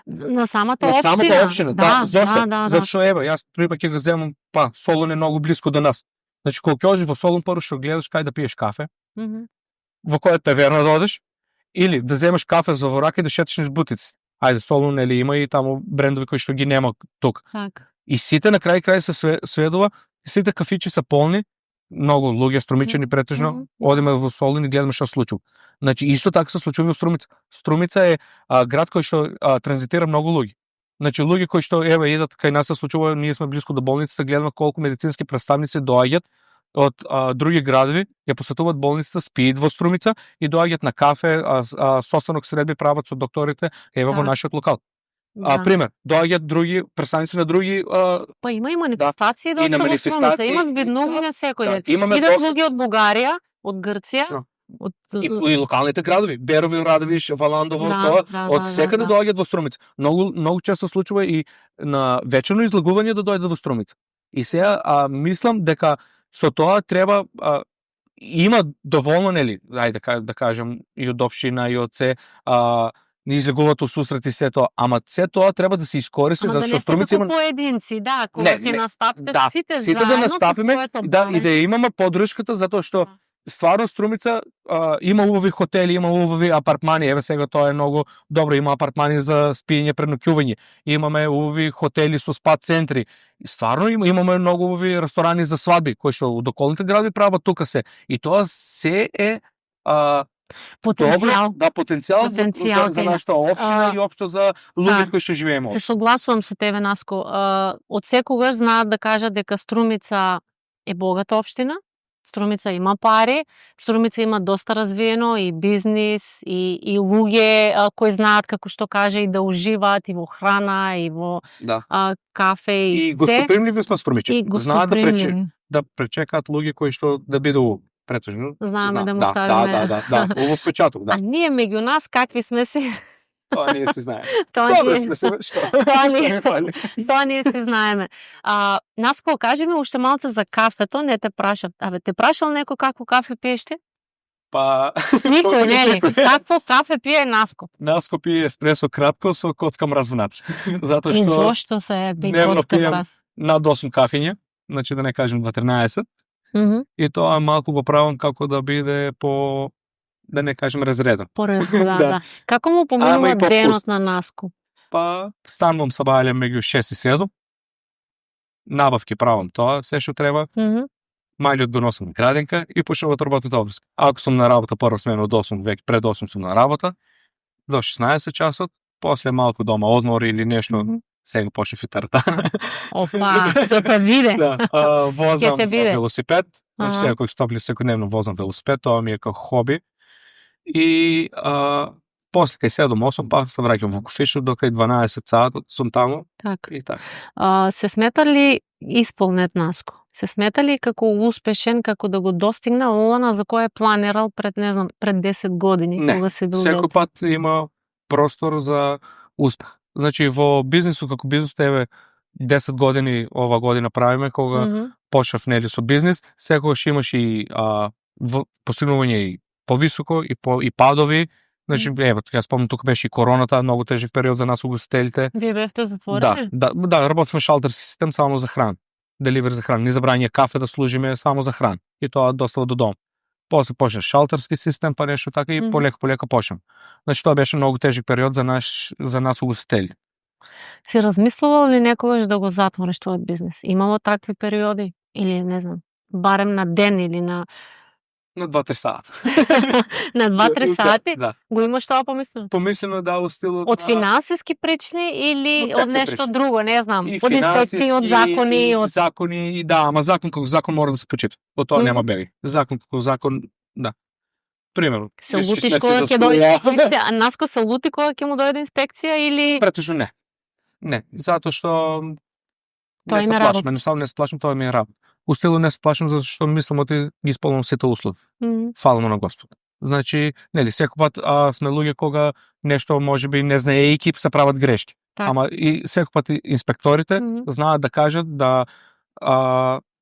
на самата општина. Да, зошто? Затоа што ево, јас пример ќе го земам, Солун е многу блиску до нас. Значи кога ќе одиш во Солун, прво што гледаш кај да пиеш кафе, во која таверна да одиш, или да земеш кафе за во рака и да шеташ низ бутиците. Ајде, Солун има и таму брендови кои што ги нема тук. И сите на крај се сведува, сите кафичи се полни, многу луѓе струмичани претежно, одиме во Солун и гледаме што се случува. Значи исто така се случува во Струмица. Струмица е град кој што транзитира многу луѓе. Значи луѓе кои што едат кај нас се случува, ние сме блиску до болницата, гледаме колку медицински представници доаѓаат од други градови, ја посетуваат болницата, спиат во Струмица и доаѓаат на кафе, состанок средби прават со докторите во нашиот локал. Пример, доаѓаат други представници на други Па има и манифестации доста во Струмица, има збиднување секој ден. Идат луѓе од Бугарија, од Грција, И локалните градови, Берови, Радовиш, Валандово, од секаде доаѓаат во Струмица. Многу често случува и на вечерно излагување да дојдат во Струмица. И сега мислам дека со тоа треба има доволно, нели, ајде да кажем, и од општина и од се не излегуваат усусрети се тоа, ама се тоа треба да се искористи за што Струмица има поединци, кога ќе настапите сите заедно да настапиме и да имаме поддршката затоа што стварно Струмица има убави хотели, има убави апартмани, еве сега тоа е многу добро, има апартмани за спиење, преноќување, имаме убави хотели со спа центри. Стварно имаме многу убави ресторани за свадби, кои што од околните градови прават тука се. И тоа се е потенцијал. Добро, потенцијал за нашата општина и општо за луѓето кои што живееме. Се согласувам со тебе, Наско. Од секогаш знаат да кажат дека Струмица е богата општина. Струмица има пари, Струмица има доста развиено и бизнис, и луѓе кои знаат, како што каже, и да уживаат и во храна, и во кафе, и гостопримливи сме Струмичи. Знаат да пречекаат луѓе кои што да биде претежно. Знаеме да му ставиме. Да, во впечаток, да. А ние меѓу нас какви сме си? Тоа ние си знаеме. Добро сме се, што? Тоа ние си знаеме. Наско, кажи ми уште малце за кафето, не те прашав. Те прашал некој како кафе пиеш ти? Никој, нели? Какво кафе пие Наско? Наско пие еспресо кратко со коцка мраз внатре. Затоа што зошто се пие коцка мраз? Над 8 кафиња, значи да не кажем 13. И тоа е малку го правам како да биде по, да не кажем, разреден. Да. Како му поминува денот на Наско? Станувам сабајле меѓу 6 и 7. Набавки правам тоа, се што треба. Мајлиот го носам на градинка и почнуват работата обврска. Ако сум на работа прва смена од 8, веќе пред 8 сум на работа, до 16 часот, после малку дома одмор или нешто, сега почне фитарата. Опа, ќе те биде. Возам велосипед, значи сега кој стопли секојдневно возам велосипед, тоа ми е како хоби. И после кај 7-8 пак се враќам во кофишоп до кај 12 саат сум таму. И така. Се смета ли исполнет Наско? Се смета ли како успешен, како да го достигна она за кој е планирал пред 10 години, кога се бил секој пат има простор за успех. Значи во бизнисот, како бизнисот, еве 10 години ова година правиме, кога почнав нели со бизнис, секогаш имаш и постигнување и повисоко и падови. Значи, еве, ја спомнам, тука беше и короната, многу тежок период за нас угостителите. Вие бевте затворени? Да, работиме шалтерски систем само за храна. Деливер за храна. Ни забрања кафе да служиме само за храна. И тоа достава до дом. После почна шалтерски систем, па нешто така и полека почна. Значи тоа беше многу тежок период за нас угостителите. Си размислувал ли некогаш да го затвориш твојот бизнис? Имало такви периоди или не знам, барем на ден или на 2-3 сата. На 2-3 сати? Да. Го имаш тоа помислено? Помислено да, во стилот од финансиски причини или од нешто друго, не знам, од инспекции, од закони, од закони, да, ама закон како закон мора да се почита. Од тоа нема беги. Закон како закон, да. Примерно, се лутиш кога ќе дојде инспекција, а Наско се лути кога ќе му дојде инспекција или претежно не. Не, затоа што тоа не се плашам, едноставно не се плашам, тоа ми е работа. Устило не се плашам затоа што мислам оти ги исполнувам сите услови. Фала му на Господ. Значи, нели, секој пат сме луѓе кога нешто можеби не знаејќи се прават грешки. Ама и секој пат инспекторите знаат да кажат да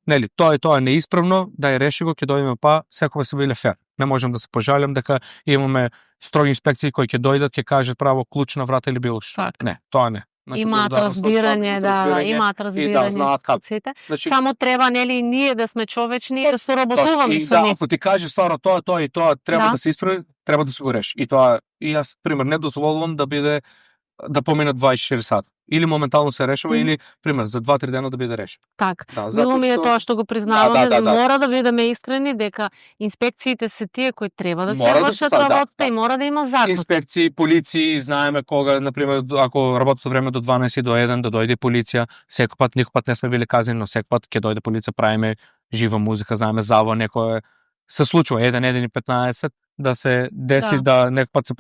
нели, тоа е неисправно, да ја реши го, ќе дојдеме секој се биле фер. Не можам да се пожалям дека имаме строги инспекции кои ќе дојдат, ќе кажат право клуч на врата или било што. Не, тоа не. Значи, имаат разбирање, имаат разбирање. Знаат како. Значи, само треба нели ние да сме човечни и да соработуваме со нив. Ако ти каже стварно тоа и тоа треба да се исправи, треба да се го реши. И тоа и јас пример не дозволувам да поминат 24 сата. Или моментално се решава, или, пример, за 2-3 дена да биде решено. Мило ми е тоа што го признаваме, мора да бидеме искрени дека инспекциите се тие кои треба да се вршат работата и мора да има закон. Инспекции, полиции, знаеме кога, например, ако работното време до 12 до 1, да дојде полиција, никој пат не сме били казани, но секој пат ќе дојде полиција, правиме жива музика, знаеме зава, некој се случува 1:15 да се деси да некој пат се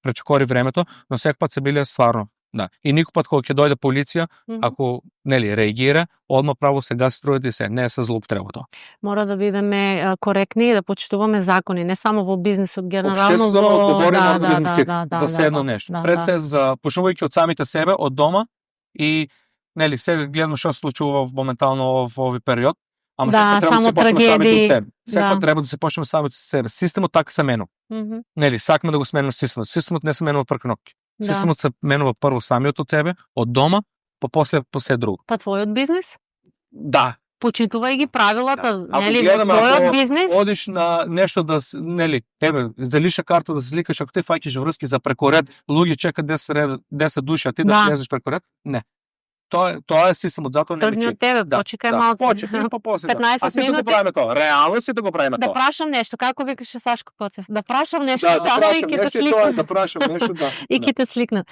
пречекори времето, но секој пат се биле стварно Да. И никој пат кога ќе дојде полиција, ако нели реагира, одма право се гаси струјата и се не е со злоупотреба тоа. Мора да бидеме коректни и да почитуваме закони, не само во бизнисот генерално, Општествено одговорни мора да бидеме сите за се едно нешто. Пред се за почнувајќи од самите себе, од дома и нели сега гледаме што се случува моментално во овој период, ама секој треба да се почнеме самите од себе. Секој треба да се почнеме самите од себе. Системот така се менува. Нели, сакаме да го смениме системот. Системот не се менува преку ноќ. Системот се менува прво самиот од себе, од дома, па после по се друго. Па твојот бизнис? Да. Почитувај ги правилата, нели, гледаме, твојот бизнис. Одиш на нешто да нели, за лична карта да се сликаш, ако ти фаќаш врски за преко ред, луѓе чекаат 10 души, а ти да влезеш преко ред? Не. Тоа е системот, затоа не тргни од тебе, почекај малку. Почекај па после. 15 а сите го правиме тоа. Реално сите го правиме тоа. Да прашам нешто, како викаше Сашко Коцев? Да прашам нешто, да прашам нешто, да прашам нешто, да. И ќе те сликнат.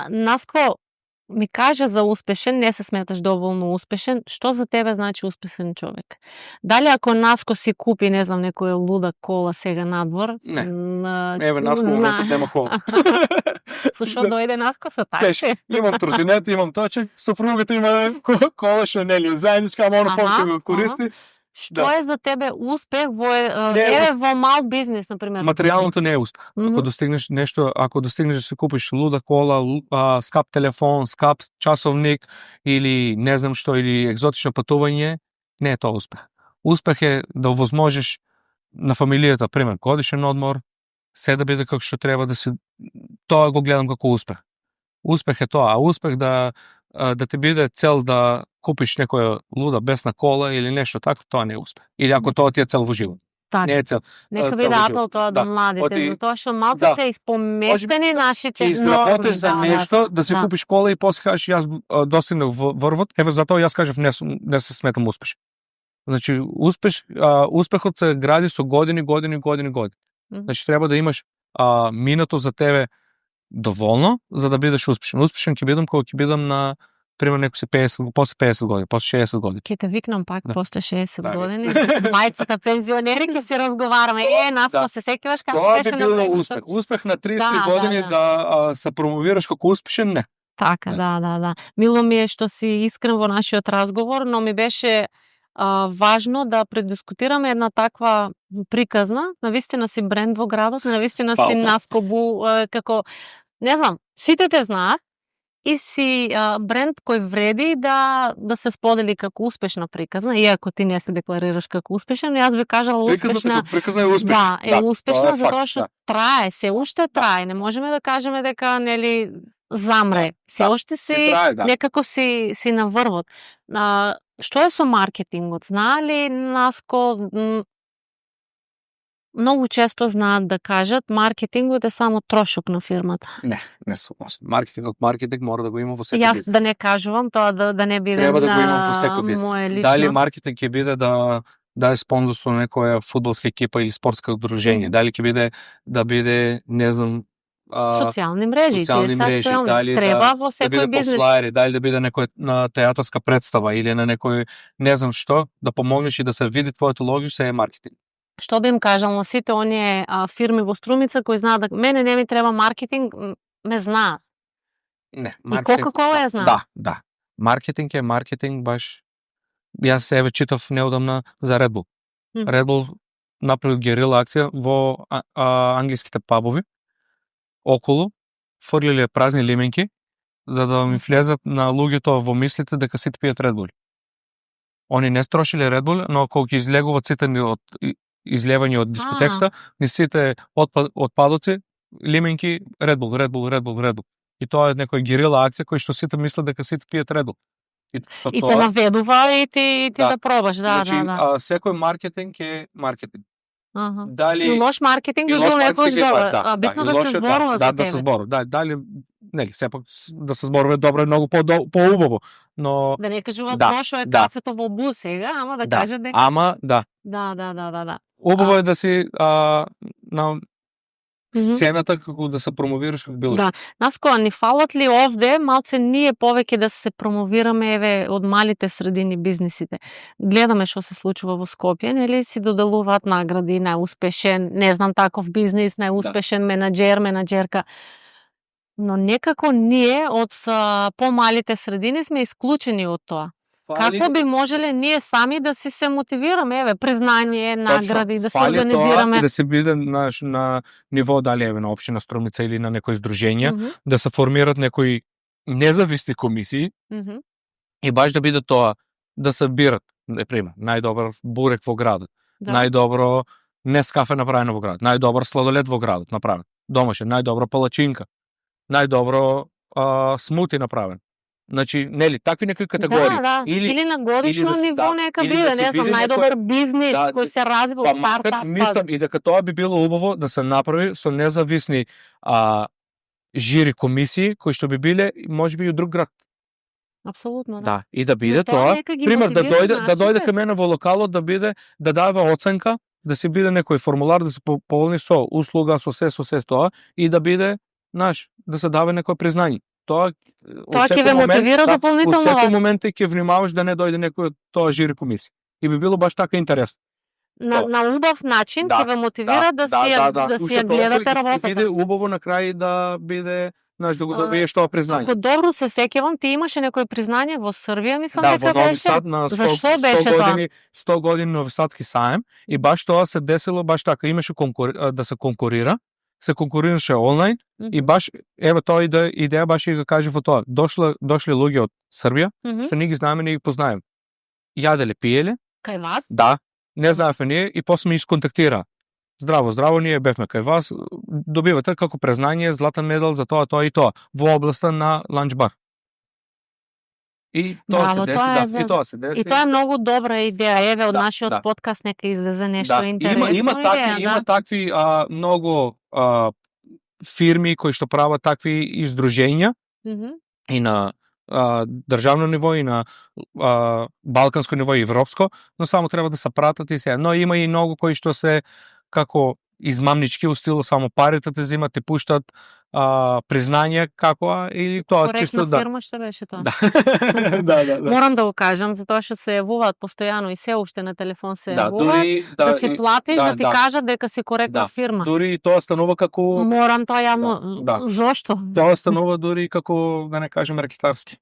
Наско ми кажа за успешен, не се сметаш доволно успешен, што за тебе значи успешен човек? Дали ако Наско си купи, не знам, некоја луда кола сега надвор? Не. Еве, Наско моментот нема кола. Со што дојде Наско? Со такси? Имам тротинет, имам точек, сопругата има кола што нели заедничка, ама оно повеќе го користи. Што е за тебе успех во мал бизнес, например? Материјалното не е успех. Ако достигнеш нешто, ако достигнеш да се купиш луда кола, скап телефон, скап часовник или не знам што, или екзотично патување, не е тоа успех. Успех е да овозможиш на фамилијата, пример, годишен одмор, се да биде како што треба да се, тоа го гледам како успех. Успех е тоа, а успех да ти биде цел да купиш некоја луда бесна кола или нешто така, тоа не е успех. Или ако тоа ти е цел во живот. Так. Не е цел. Нека биде апел тоа до младите, затоа што малку се испоместени нашите норми. Ти изработиш за нешто, да се купиш кола и после кажеш јас достигнав врвот, еве затоа јас кажав не се сметам успешен. Значи успехот се гради со години. Значи треба да имаш минато за тебе доволно за да бидеш успешен. Успешен ќе бидам кога ќе бидам на пример некој се 50, после 50 години, после 60 години. Ќе те викнам пак после 60 години. Мајцата пензионери ќе се разговараме. Наско се сеќаваш како беше на тоа би било успех. Успех на 30 години да се промовираш како успешен, не. Така, да. Мило ми е што си искрен во нашиот разговор, но ми беше важно да предискутираме една таква приказна, навистина си бренд во градот, навистина си Наско Бу, како, не знам, сите те знаат и си бренд кој вреди да се сподели како успешна приказна, иако ти не се декларираш како успешен, јас би кажала успешна. Приказна е успешна. Да, е успешна затоа што трае, се уште трае, не можеме да кажеме дека нели замре. Се уште си некако си на врвот. Што е со маркетингот? Знае ли Наско? Многу често знаат да кажат маркетингот е само трошок на фирмата. Не сум. Маркетинг мора да го има во секој бизнес. Јас да не кажувам тоа да не биде треба да го имам во секој бизнес. Дали маркетинг ќе биде да е спонзорство на некоја фудбалска екипа или спортско удружение, дали ќе биде да биде, не знам, социјални мрежи, дали треба во секој биде бизнес. послари, дали да биде некоја на театарска представа или на некој не знам што, да помогнеш и да се види твоето лого, се е маркетинг. Што би им кажал на сите оние фирми во Струмица кои знаат да мене не ми треба маркетинг, ме знаат. Не, маркетинг. И Кока-кола ја знаат. Да. Маркетинг е маркетинг баш. Јас еве читав неодамна за Red Bull. Red Bull направил герила акција во англиските пабови. Околу фрлиле празни лименки за да ми влезат на луѓето во мислите дека сите пијат Red Bull. Они не строшиле Red Bull, но кога ќе излегуваат сите од излевање од дискотеката, ни сите отпадоци, лименки, Red Bull. И тоа е некоја герила акција кој што сите мислат дека сите пијат Red Bull. И те наведува и ти да пробаш, да. Секој маркетинг е маркетинг. И лош маркетинг би бил некојаш добар. Битно да се зборува за тебе. Да се зборува. Дали нели сепак да се зборува добро е многу поубаво, но да не кажуваат лошо е кафето во Бу сега, ама да кажат дека ама да. Да. Убаво е да си на сцената како да се промовираш како било што. Наско, ни фалат ли овде малце ние повеќе да се промовираме еве од малите средини бизнисите? Гледаме што се случува во Скопје, нели си доделуваат награди, најуспешен, не знам таков бизнис, најуспешен менаџер, менаџерка. Но некако ние од помалите средини сме исклучени од тоа. Како би можеле ние сами да си се мотивираме, еве, признание, награди, да се организираме? Тоа, да се биде на ниво, дали еве на општина Струмица или на некои здруженја, да се формират некои независни комисии и баш да биде тоа, да се бират, например, најдобар бурек во градот, најдобро нескафе направено во градот, најдобар сладолед во градот направен, домашен, најдобра палачинка, најдобро смути направен. Значи, нели, такви некои категории. Или на годишно ниво нека биде, не знам, најдобар бизнис кој се развива, стартап. Мислам и дека тоа би било убаво да се направи со независни жири комисии кои што би биле можеби и од друг град. Апсолутно, да. И да биде тоа, пример да дојде кај мене во локалот, да биде, да дава оценка, да се биде некој формулар да се пополни со услуга, со се тоа и да биде, да се даде некој признање. Тоа ќе ве мотивира дополнително. Во секој момент ќе внимаваш да не дојде некој од тоа жири комисија. И би било баш така интересно. На убав начин ќе ве мотивира да си ја гледате работата. Ќе биде убаво на крај да биде, да го добиеш тоа признање. Ако добро се сеќавам, ти имаше некој признање во Србија, мислам дека беше. Да, во Нови Сад на 100 години Нови Садски саем и баш тоа се десило баш така, имаше да се конкурира, се конкурираше онлайн и баш еве тоа идеја баш и го кажа во тоа. Дошли луѓе од Србија, што ние ги знаеме, ние ги познаеме. Јаделе, пиеле. Кај вас? Да. Не знаевме ние и после ме исконтактира. Здраво, ние бевме кај вас, добивате како признање златен медал за тоа и тоа во областа на ланч бар. И тоа се деси, и тоа се деси. И тоа е многу добра идеја. Еве од нашиот подкаст нека излезе нешто интересно. Има такви многу фирми кои што прават такви издружења и на државно ниво и на балканско ниво и европско, но само треба да се пратат и се. Но има и многу кои што се како измамнички устило, само парите те земат, те пуштат признање како или тоа чисто да. Фирма што беше тоа? Да. Морам да го кажам затоа што се јавуваат постојано и се уште на телефон се јавуваат, да си платиш да ти кажат дека си коректна фирма. Дури тоа станува како морам тоа јавно. Зошто? Тоа станува дури како да не кажем рекетарски.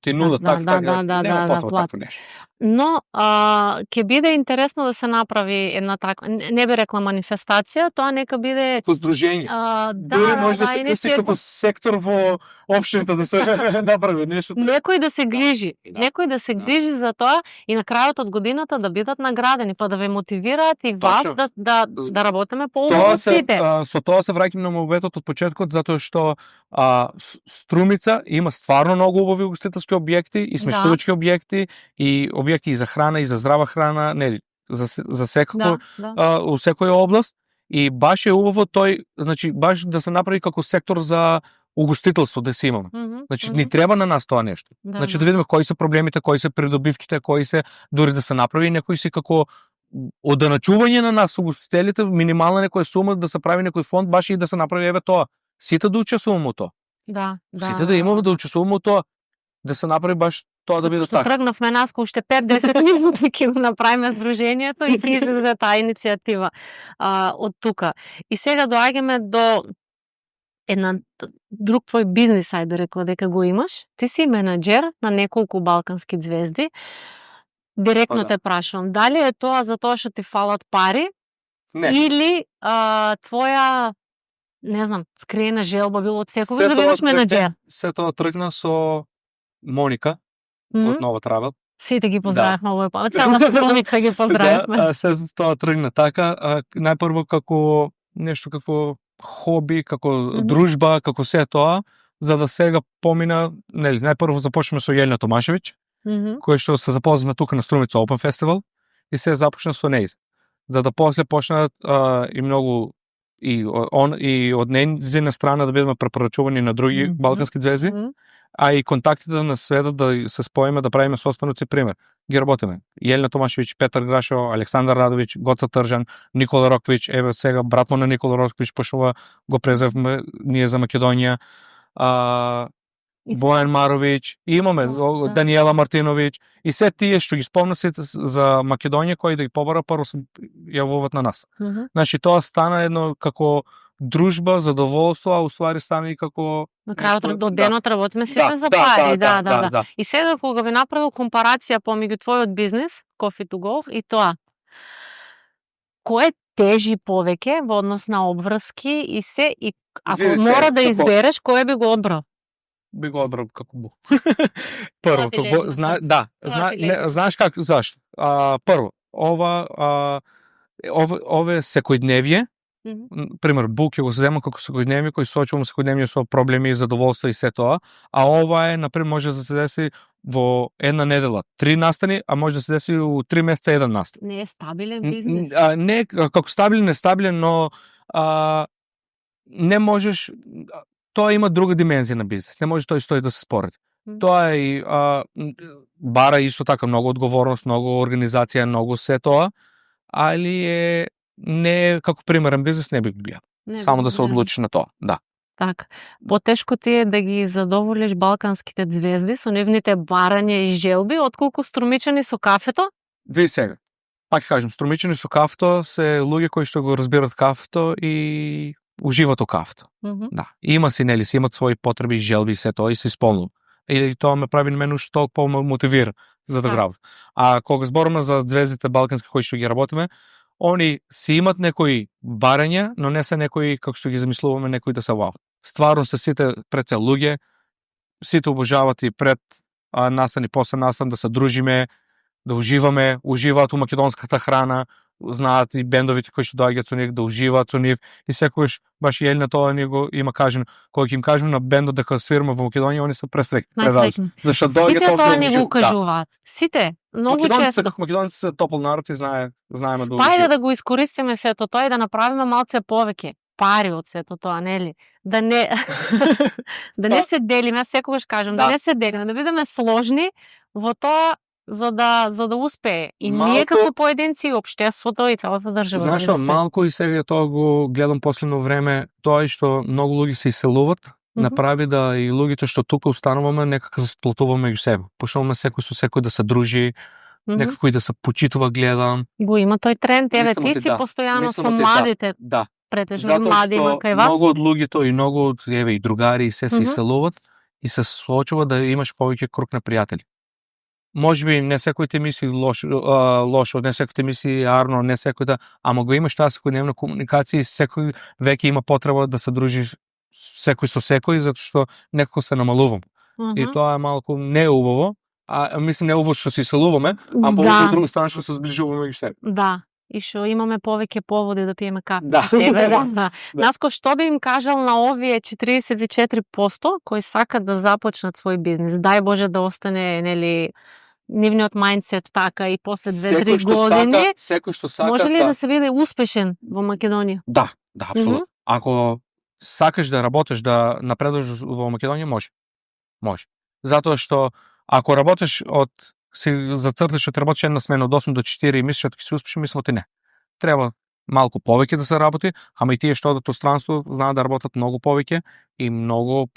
Ти нуда така, нема потреба такво нешто. Но ќе биде интересно да се направи една таква, не би рекла манифестација, тоа нека биде здружење. Дури може да се крсти како сектор во општината да се направи нешто. Некој да се грижи, некој да се грижи за тоа и на крајот од годината да бидат наградени, па да ве мотивираат и вас да работиме поубаво сите. Со тоа се враќам на мобетот од почетокот затоа што Струмица има стварно многу убави угостителски објекти и смештувачки објекти и објекти и за храна и за здрава храна, нели, за секако у секоја област и баш е убаво тој, значи баш да се направи како сектор за угостителство да се имаме. Значи ни треба на нас тоа нешто. Значи да видиме кои се проблемите, кои се придобивките, кои се дури да се направи некои си како оденачување на нас угостителите, минимална некоја сума да се прави некој фонд баш и да се направи еве тоа. Сите да учествуваме во тоа. Сите да имаме да учествуваме во тоа. Да се направи баш тоа да биде така. Тргнавме нас уште 5-10 минути ќе го направиме здружењето и излезе таа иницијатива од тука. И сега доаѓаме до една друг твој бизнис, ајде рекла дека го имаш. Ти си менаџер на неколку балкански ѕвезди. Директно те прашувам, дали е тоа за тоа што ти фалат пари? Не. Или твоја, не знам, скриена желба било од секогаш да бидеш менаџер? Се тоа тргна со Моника од Нова Травел. Сите ги поздравивме овој пат. Целата Струмица ги поздравивме. Се тоа тргна така, најпрво како нешто како хоби, како дружба, како се тоа, за да сега помина, нели, најпрво започнеме со Јелена Томашевиќ, кој што се запознавме тука на Струмица Open Festival и се започна со нејз. За да после почнат и многу и од нејзина страна да бидеме препорачувани на други балкански ѕвезди, а и контактите на светот да се споиме да правиме состаноци, пример. Ги работиме. Јелена Томашевиќ, Петар Грашо, Александар Радовиќ, Гоца Тржан, Никола Роквиќ, еве сега брат му на Никола Роквиќ пошува го презевме ние за Македонија. Бојан Маровиќ, имаме Даниела Мартиновиќ и се тие што ги спомна сите за Македонија кои да ги побара прво се јавуваат на нас. Значи тоа стана едно како дружба, задоволство, а уствари стане и како На крајот нешто- до денот работиме сите за да, пари, да. И сега кога би направил компарација помеѓу твојот бизнис, Coffee to Go и тоа, кој тежи повеќе во однос на обврски и се, и ако Види се, мора да како- избереш, кој би го одбрал? би го одбрал како бу. Прво, Тоа ти лежи како на зна, срце. да, Тоа ти лежи. знаеш как зашто? Прво, ова е секојдневие. Пример, бук ќе го земам како секојдневие, кој соочувам секојдневие со проблеми, задоволство и се тоа, а ова е, например, може да се деси во една недела 3 настани, а може да се деси у 3 месеца 1 настан. Не е стабилен бизнес. Не како стабилен, нестабилен, но не можеш, тоа има друга димензија на бизнес. Не може тој стои да се спореди. Тоа е и бара исто така многу одговорност, многу организација, многу се тоа, али е не како примерен бизнес не би го гледал. Само да се одлучиш на тоа, да. Така. Потешко ти е да ги задоволиш балканските звезди со нивните барања и желби, отколку струмичани со кафето? Ви сега. Пак ќе кажем, струмичани со кафето се луѓе кои што го разбират кафето и уживат во кафето. Да. Има си, нели, си имат своји потреби, желби и се тоа и се исполнува. Или тоа ме прави мене уште толку по-мотивира за да го работам. А кога зборуваме за звездите балкански кои што ги работиме, они си имат некои барања, но не се некои како што ги замислуваме некои да се вау. Стварно се сите пред се луѓе, сите обожават и пред настан и после настан да се дружиме, да уживаат у македонската храна, знаат и бендовите кои што доаѓаат со нив да уживаат со нив и секогаш баш и Елина тоа ни го има кажено, кога ќе им кажеме на бендот дека свираме во Македонија, они се пресреќни. Зашто доаѓаат сите тоа ни го кажуваат. Сите, многу често. Македонците се топол народ и знаеме да Ајде да го искористиме сето тоа и да направиме малце повеќе пари од сето тоа, нели? Да не да не се делиме, секогаш кажам, да не се делиме, да бидеме сложни во тоа за да успее и ние како поединци, и општеството и целата држава. Знаеш што, малку и сега тоа го гледам последно време, тоа и што многу луѓе се иселуват, направи да и луѓето што тука устануваме некако се сплотуваме меѓу себе. Почнуваме секој со секој да се дружи, некако и да се почитува, гледам. Го има тој тренд, еве ти си постојано со младите. Да. Претежно млади има кај вас. Многу од луѓето и многу од и другари и се иселуват и се соочува да имаш повеќе круг на пријатели. Можеби не секој те мисли лошо, не секој те мисли арно, не секој да, ама го имаш таа секојдневна комуникација и секој веќе има потреба да се дружи секој со секој, затоа што некако се намалувам. И тоа е малку неубаво, мислам неубаво што се иселуваме, а по друга страна што се зближуваме меѓу себе. Да. И што имаме повеќе поводи да пиеме кафе. Да. Наско, што би им кажал на овие 44% кои сакат да започнат свој бизнес? Дај Боже да остане, нели, нивниот мајндсет така и после 2-3 години. Секој што сака. Може ли да се биде успешен во Македонија? Да, апсолутно. Ако сакаш да работиш, да напредуваш во Македонија, може. Затоа што ако работиш си зацрташ да работиш една смена од 8 до 4 и мислиш дека ќе се успешен, мислам ти не. Треба малку повеќе да се работи, ама и тие што одат во странство знаат да работат многу повеќе и многу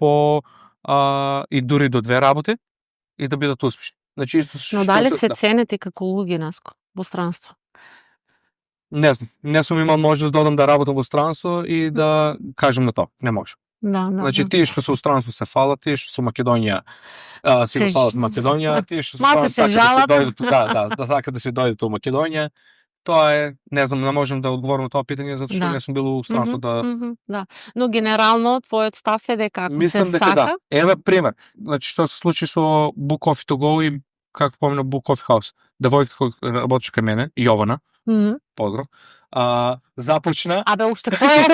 и дури до 2 работи и да бидат успешни. Значи, но дали се ценете како луѓе, Наско, во странство? Не знам, не сум имал можност да одам да работам во странство и да кажам на тоа, не може. Значи, тие што се во странство се фалат, тие што се Македонија си го фалат Македонија, тие што се сакат да се дојдат, да сакат да се дојдат во Македонија. Тоа е, не знам, не можам да одговорам на тоа питање затоа што не сум бил во странство да. Но генерално твојот став е дека ако мислам се дека сака, да. Еве пример. Значи што се случи со Book Coffee to Go и како помнам Book Coffee House. Девојката која работеше кај мене, Јована. Поздрав. Започна. Абе уште која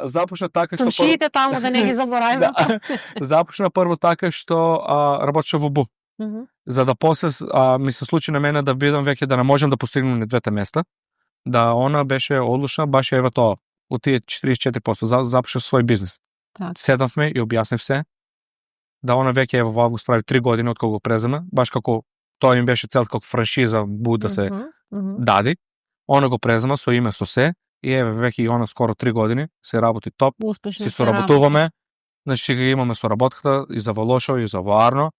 започна така што комшиите таму да не ги забораваме. Започна прво така што работеше во Бу. За да после ми се случи на мене да бидам веќе да не можам да постигнам на двете места, да она беше одлучна, баш еве тоа, од тие 44% започна свој бизнес. Седнавме и објаснив се, да она веќе во август прави 3 години од кога го презема, баш како тоа им беше цел како франшиза Бу да се дади. Она го презема со име со се и еве веќе и она скоро 3 години се работи топ. Си соработуваме, значи ги имаме соработката и за Волошо и за Воарно.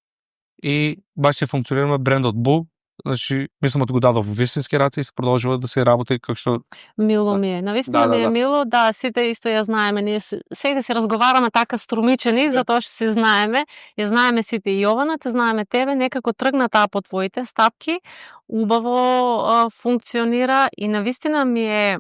И баш се функционираме брендот Бу значи мислам да го дадов во вистински раце и се продолжува да се работи како што Мило ми е. Навистина Да, да, ми е да. мило, да, сите исто ја знаеме. Ние сега се разговараме така струмичени, затоа што се знаеме. Ја знаеме сите и Јована, те знаеме тебе, некако тргна таа по твоите стапки, убаво функционира и навистина ми е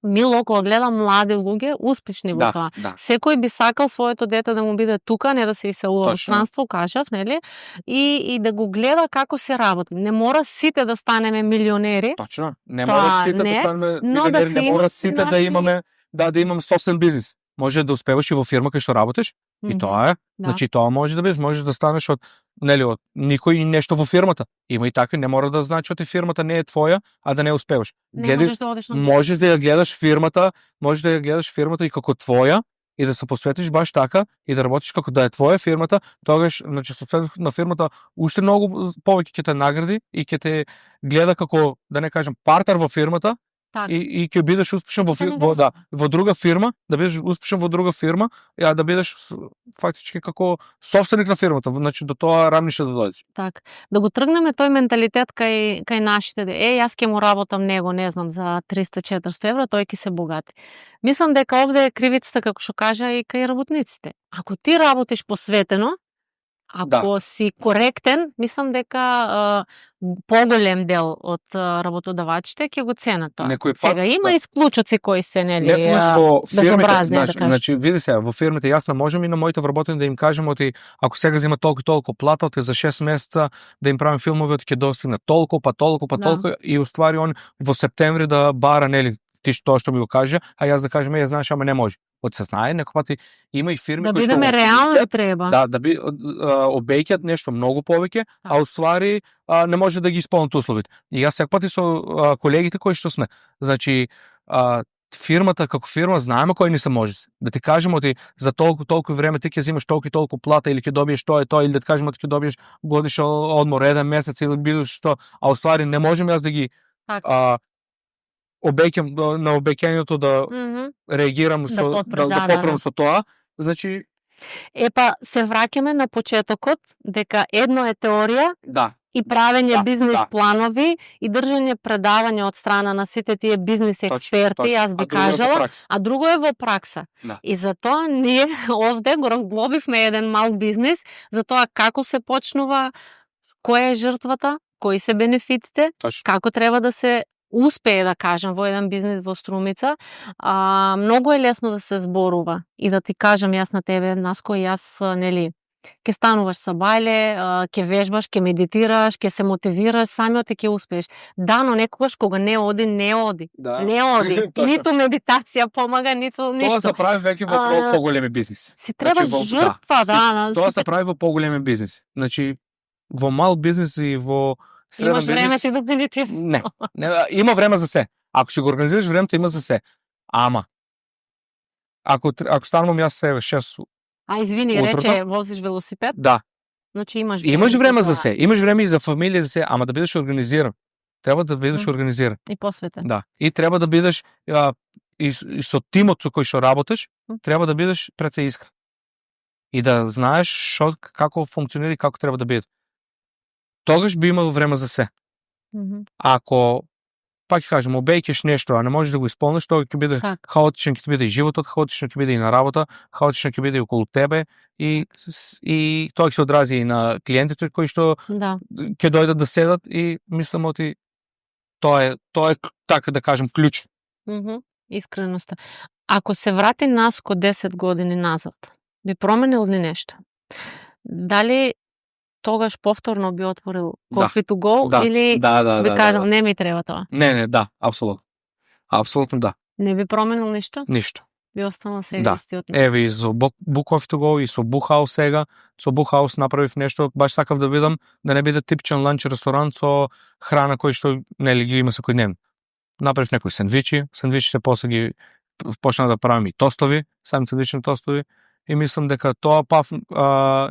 мило кога гледам млади луѓе успешни во тоа. да. Секој би сакал своето дете да му биде тука, не да се иселува во Точно. странство, кажав, нели? И да го гледа како се работи. Не мора сите да станеме милионери. Точно. Не Тоа мора сите не, да станеме но да милионери, се не мора имат сите да начини. имаме да имаме собствен бизнис. Може да успеваш и во фирма кај што работиш, и тоа е. Да. Значи тоа може да бидеш, можеш да станеш од од никој и нешто во фирмата. Има и така, не мора да значи оти фирмата не е твоја, а да не успеваш. Не можеш да одиш на Можеш да ја гледаш фирмата, и како твоја и да се посветиш баш така и да работиш како да е твоја фирмата, тогаш значи собственикот на фирмата уште многу повеќе ќе те награди и ќе те гледа како, да не кажам, партнер во фирмата. Така. И ќе бидеш успешен во друга фирма, да бидеш успешен во друга фирма, а да бидеш фактички како собственик на фирмата, значи до тоа рамниште да дојдеш. Така. Да го тргнеме тој менталитет кај нашите. Јас ќе му работам него, не знам, за 300-400 евра, тој ќе се богати. Мислам дека овде е кривицата, како што кажа, и кај работниците. Ако ти работиш посветено, ако си коректен, мислам дека поголем дел од работодавачите ќе го ценат тоа. Сега има исклучоци кои се во безобразни, да кажам. Значи види се, во фирмите јас не можам и на моите вработени да им кажам оти ако сега зема толку плата, оти за 6 месеца да им правим филмови, оти ќе достигне толку и уствари он во септември да бара, нели, ти тоа што ми го каже, а јас да кажам, знаеш, ама не може. Од се знае, некој пати има и фирми кои што бидеме реални треба. Да би обеќаат нешто многу повеќе, а уствари не може да ги исполнат условите. И јас секој пати со колегите кои што сме, значи фирмата како фирма знаеме кој ни се може. Да ти кажеме оти за толку време ти ќе земаш толку плата или ќе добиеш тоа и тоа, или да ти кажеме ќе добиеш годишен одмор 1 месец или било што, а уствари не можам јас да ги обеќам на обеќањето да реагирам да поправам со тоа, значи Епа се враќаме на почетокот дека едно е теорија и правење бизнис планови и држење предавања од страна на сите тие бизнис експерти, јас би кажала, а друго е во пракса. И затоа ние овде го разглобивме еден мал бизнис за тоа како се почнува, која е жртвата, кои се бенефитите, како треба да се успее, да кажам, во еден бизнис во Струмица. Многу е лесно да се зборува и да ти кажам јас на тебе, Наско, јас, нели, ќе стануваш са бајле, ќе вежбаш, ќе медитираш, ќе се мотивираш, самиот ќе успееш. Да, но некогаш кога не оди. Не оди. Ниту медитација помага, ниту ништо. Тоа се прави веќе во поголеми бизниси. Си треба жртва, Тоа се прави во поголеми бизниси. Значи, во мал бизнис и во среден бизнис... Имаш време ти да медитираш? Не, има време за се. Ако си го организираш времето, има за се. Ама, ако станувам јас себе 6 извини, рече, возиш велосипед? Да. Значи имаш време за се. Имаш време и за фамилија за се, ама да бидеш организиран. Треба да бидеш организиран. И посветен. Да. И треба да бидеш и со тимот со кој што работиш, треба да бидеш пред се искрен. И да знаеш како функционира и како треба да биде. Тогаш би имал време за се. Ако, пак ќе кажем, обеќаш нешто, а не можеш да го исполниш, тоа ќе биде хаотичен, ќе биде и животот, хаотично ќе биде и на работа, хаотично ќе биде и околу тебе и тоа ќе се одрази и на клиентите кои што ќе дојдат да седат и мислам оти тоа е така да кажем клjuč. Искреноста. Ако се врати Наско 10 години назад, би променил ли нешто? Дали тогаш повторно би отворил Coffee to Go или би кажал не ми треба тоа? Не, да, апсолутно. Апсолутно да. Не би променил ништо? Ништо. Би останал сега истиот. Еве и со Book Coffee to Go и со Book House сега, со Book House направив нешто, баш сакав да бидам, да не биде типичен ланч ресторант со храна кој што нели ги има секојдневно. Направив некои сендвичи, сендвичите после ги почнав да правам и тостови, сами сендвични тостови и мислам дека тоа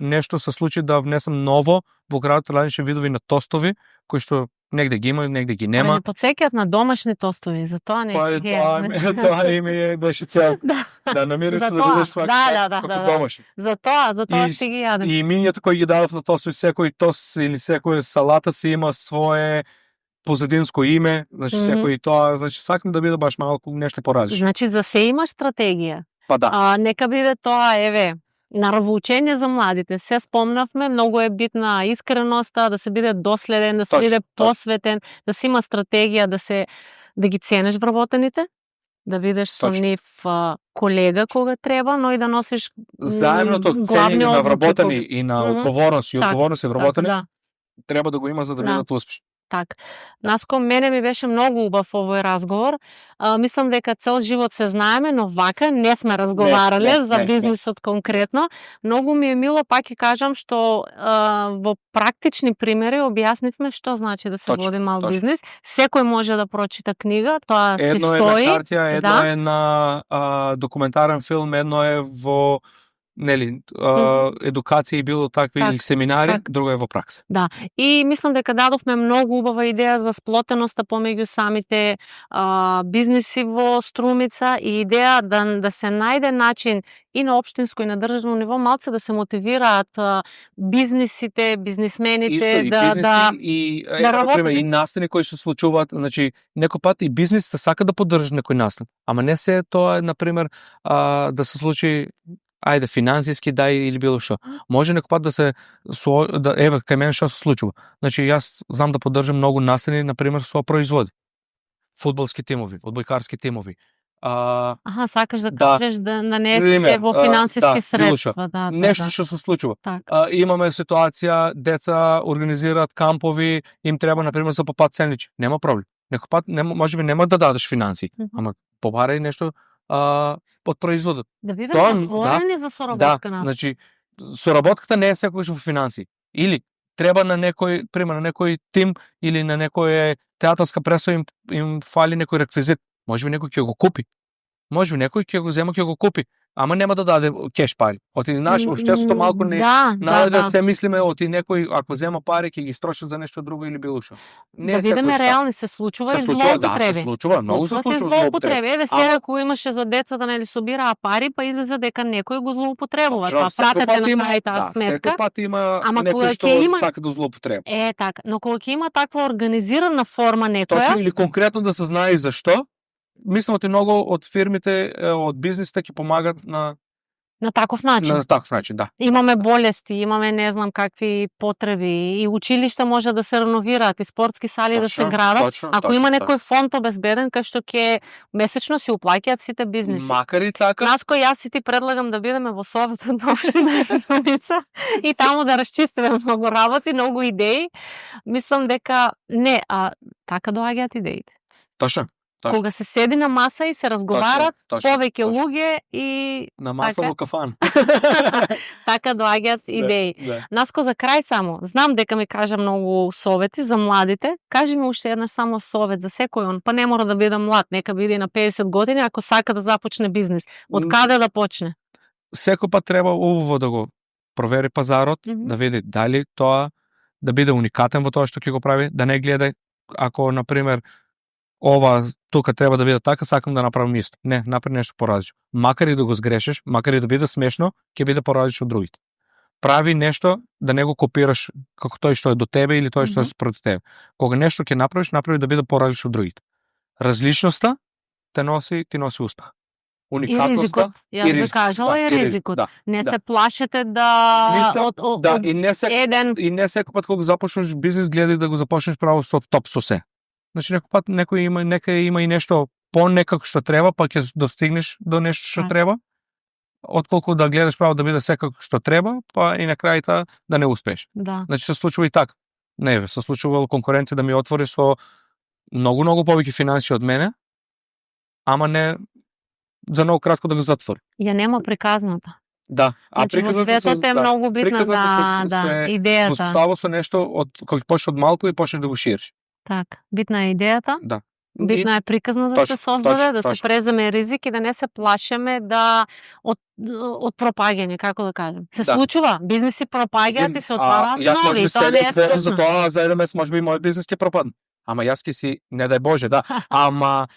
нешто се случи да внесам ново во градот, различни видови на тостови кои што негде ги има, негде ги нема. Не потсеќаат на домашни тостови, затоа не Тоа им беше цел. Да намириш да бидеш како домашни. Затоа си ги јадам. И имињето кои ги дадов на тостови, секој тост или секој салата си има свое позадинско име, значи секој тоа, значи сакам да биде баш малку нешто поразлично. Значи за се имаш стратегија. Па да. Нека биде тоа, наравоучение за младите. Се спомнавме, многу е битна искреноста, да се биде доследен, да се биде посветен, да се има стратегија, да ги ценеш вработените, да бидеш со нив колега кога треба, но и да носиш заемното ценење на вработени и на одговорност и одговорност вработени треба да го има за да бидат успешни. Така. Наско, мене ми беше многу убав овој разговор. Мислам дека цел живот се знаеме, но вака не сме разговарале за бизнисот конкретно. Многу ми е мило, пак ќе кажам, што во практични примери објаснивме што значи да се води мал бизнис. Секој може да прочита книга, тоа се стои. Едно е на хартија, едно е на документарен филм, едно е во едукација и било такви или семинари, друго е во пракса. Да. И мислам дека дадовме многу убава идеја за сплотеноста помеѓу самите бизниси во Струмица и идеја да се најде начин и на општинско и на државно ниво малце да се мотивираат бизнисите, бизнисмените да работат. И настани кои се случуваат, значи некој пат и бизнисите сака да поддржат некој настан, ама не се тоа на пример да се случи финансиски или било што. Може некој пат кај мене што се случува. Значи јас знам да поддржам многу настани на пример со производи. Фудбалски тимови, одбојкарски тимови. Сакаш да кажеш да не се во финансиски средства, нешто што се случува. Имаме ситуација, деца организираат кампови, им треба на пример за попат сендвичи. Нема проблем. Некој пат можеби нема да дадеш финанси, ама побарај нешто од производот. Да бидат отворени за соработка на. Значи соработката не е секогаш во финанси. Или треба на некој, пример на некој тим или на некоја театарска представа им фали некој реквизит. Можеби некој ќе го купи. Можеби некој ќе го зема, ќе го купи. Ама нема да даде кеш пари. Оти наш уштесото малку не да се мислиме оти некој ако зема пари ќе ги строшат за нешто друго или било што. Не бидеме реални, се случува и злоупотреби. Се случува, многу се случува злоупотреби. Сега кога имаше за децата собираа пари, па излезе дека некој го злоупотребува. Тоа пратете на тајта сметка. Секој пат има некој што сака да злоупотреби. Така, но кога ќе има таква организирана форма некоја. Точно или конкретно да се знае зашто. Мислам дека многу од фирмите, од бизнисите ќе помагат на таков начин. На таков начин, да. Имаме болести, имаме не знам какви потреби и училишта може да се реновираат и спортски сали да се градат. Ако има некој фонд обезбеден кај што ќе месечно си уплаќаат сите бизниси. Макар и така. Наско јас си ти предлагам да бидеме во советот на општина Струмица и таму да расчистиме многу работи, многу идеи. Мислам дека така доаѓаат идеите. Точно. Кога се седи на маса и се разговарат повеќе луѓе и на маса во кафан. Така доаѓаат идеи. Наско за крај само, знам дека ми кажа многу совети за младите. Кажи ми уште една само совет за секој он, па не мора да биде млад, нека биде на 50 години ако сака да започне бизнис. Од каде да почне? Секој пат треба убаво да го провери пазарот, да види дали тоа да биде уникатен во тоа што ќе го прави, да не гледа ако на пример ова тука треба да биде така, сакам да направам исто. Не, направи нешто поразлично. Макар и да го сгрешиш, макар и да биде смешно, ќе биде поразлично од другите. Прави нешто да не го копираш како тој што е до тебе или тој што е спроти тебе. Кога нешто ќе направиш, направи да биде поразлично од другите. Различноста ти носи успех. Уникатноста и ризикот. Јас би кажала и ризикот. Не се плашете и не секој пат кога започнеш бизнис гледај да го започнеш право со топ со се. Значи некој пат нека има и нешто понекако што треба, па ќе достигнеш до нешто што треба, отколку да гледаш право да биде секако што треба, па и на крајта да не успееш. Значи се случува и така. Не, се случувало конкуренција да ми отвори со многу повеќе финанси од мене, ама не за многу кратко да го затвори. Ја нема приказната. Да, во светот е многу битна идејата. Воспоставува со нешто од кога почнеш од малку и почнеш да го шириш. Така, битна е идејата. Да. Битна е приказна да Точно, се создаде, точно, да се точно. преземе ризик и да не се плашеме од пропаѓање, како да кажем. Се Да. случува, бизниси пропаѓаат и се отвараат Јас може нови, би тоа не сега е зборам за страшно. тоа, за еден месец може би мојот бизнис ќе пропадне. Ама јас ќе си, не дај Боже, да. Ама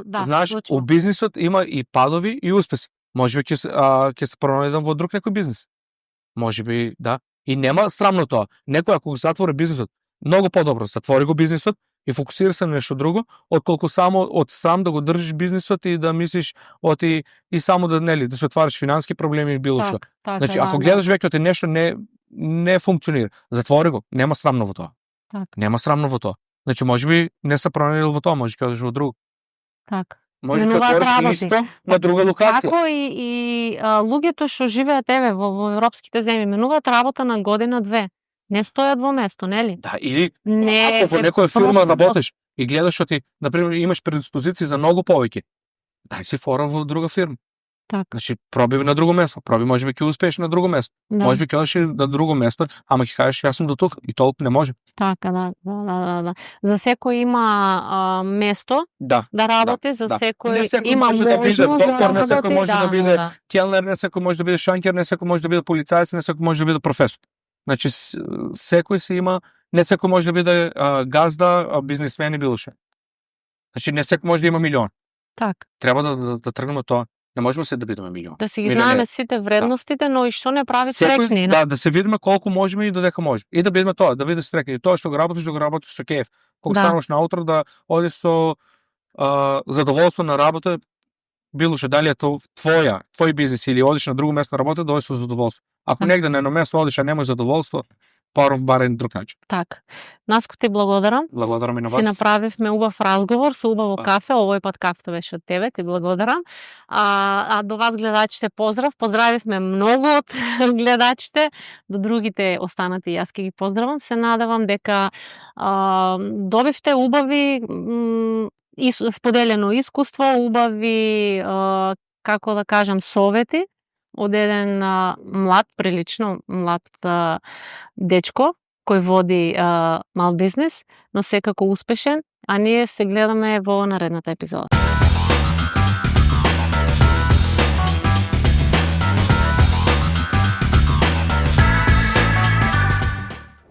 Да, знаеш, случува. у бизнисот има и падови и успеси. Може би ќе се пронајдам во друг некој бизнис. Може би, да. И нема срамно тоа. Некој ако го затвори бизнисот, многу подобро, затвори го бизнисот и фокусира се на нешто друго, отколку само од срам да го држиш бизнисот и да мислиш и само да да се отвараш финански проблеми и било што. Така, Значи, да, ако да. гледаш веќе нешто не функционира, затвори го, нема срамно во тоа. Така. Нема срамно во тоа. Значи, можеби не се пронајдел во тоа, може ќе одиш во друго. Така. Може ќе Менуваат отвориш работи. исто на друга локација. Како и луѓето што живеат во европските земји, менуваат работа на година-две. Не стојат во место, нели? Да, или Не ако во е некоја фирма просто- работиш и гледаш што ти, например, имаш предиспозиции за многу повеќе, дај си фора во друга фирма. Така. Значи, проби на друго место, проби можеби ќе успееш на друго место. Да. Можеби ќе одиш и на друго место, ама ќе кажеш јас сум до тука и толку не може. Така, да. За секој има место Да. да работи, за да. секој Не секој има може да биде можност доктор, не работи. секој може да биде да. келнер, не секој може да биде шанкер, не секој може да биде полицаец, не секој може да биде професор. Значи, секој се има, не секој може да биде газда, бизнисмен и било што. Значи, не секој може да има милион. Така. Треба да тргнеме тоа. Не можеме се да бидеме милион. Да си ги Милионери. знаеме сите вредностите, но и што не прави Секој, среќни. да се видиме колку можеме и додека можеме. И да бидеме тоа, да бидеш среќни. Тоа што го работиш со кеф. Кога Да. стануваш наутро да одиш со задоволство на работа, било што дали е твој бизнис или одиш на друго место на работа, да одиш со задоволство. Ако негде на едно место одиш а немаш задоволство, барем друг начин. Така. Наско ти благодарам. Благодарам и на Си вас. направивме убав разговор со убаво кафе. Овој пат кафето беше од тебе, ти благодарам. А до вас гледачите поздрав. Поздравивме многу од гледачите. До другите останати јас ќе ги поздравам. Се надевам дека добивте убави споделено искуство, убави како да кажам совети од еден млад, прилично млад дечко кој води мал бизнис, но секако успешен, а ние се гледаме во наредната епизода.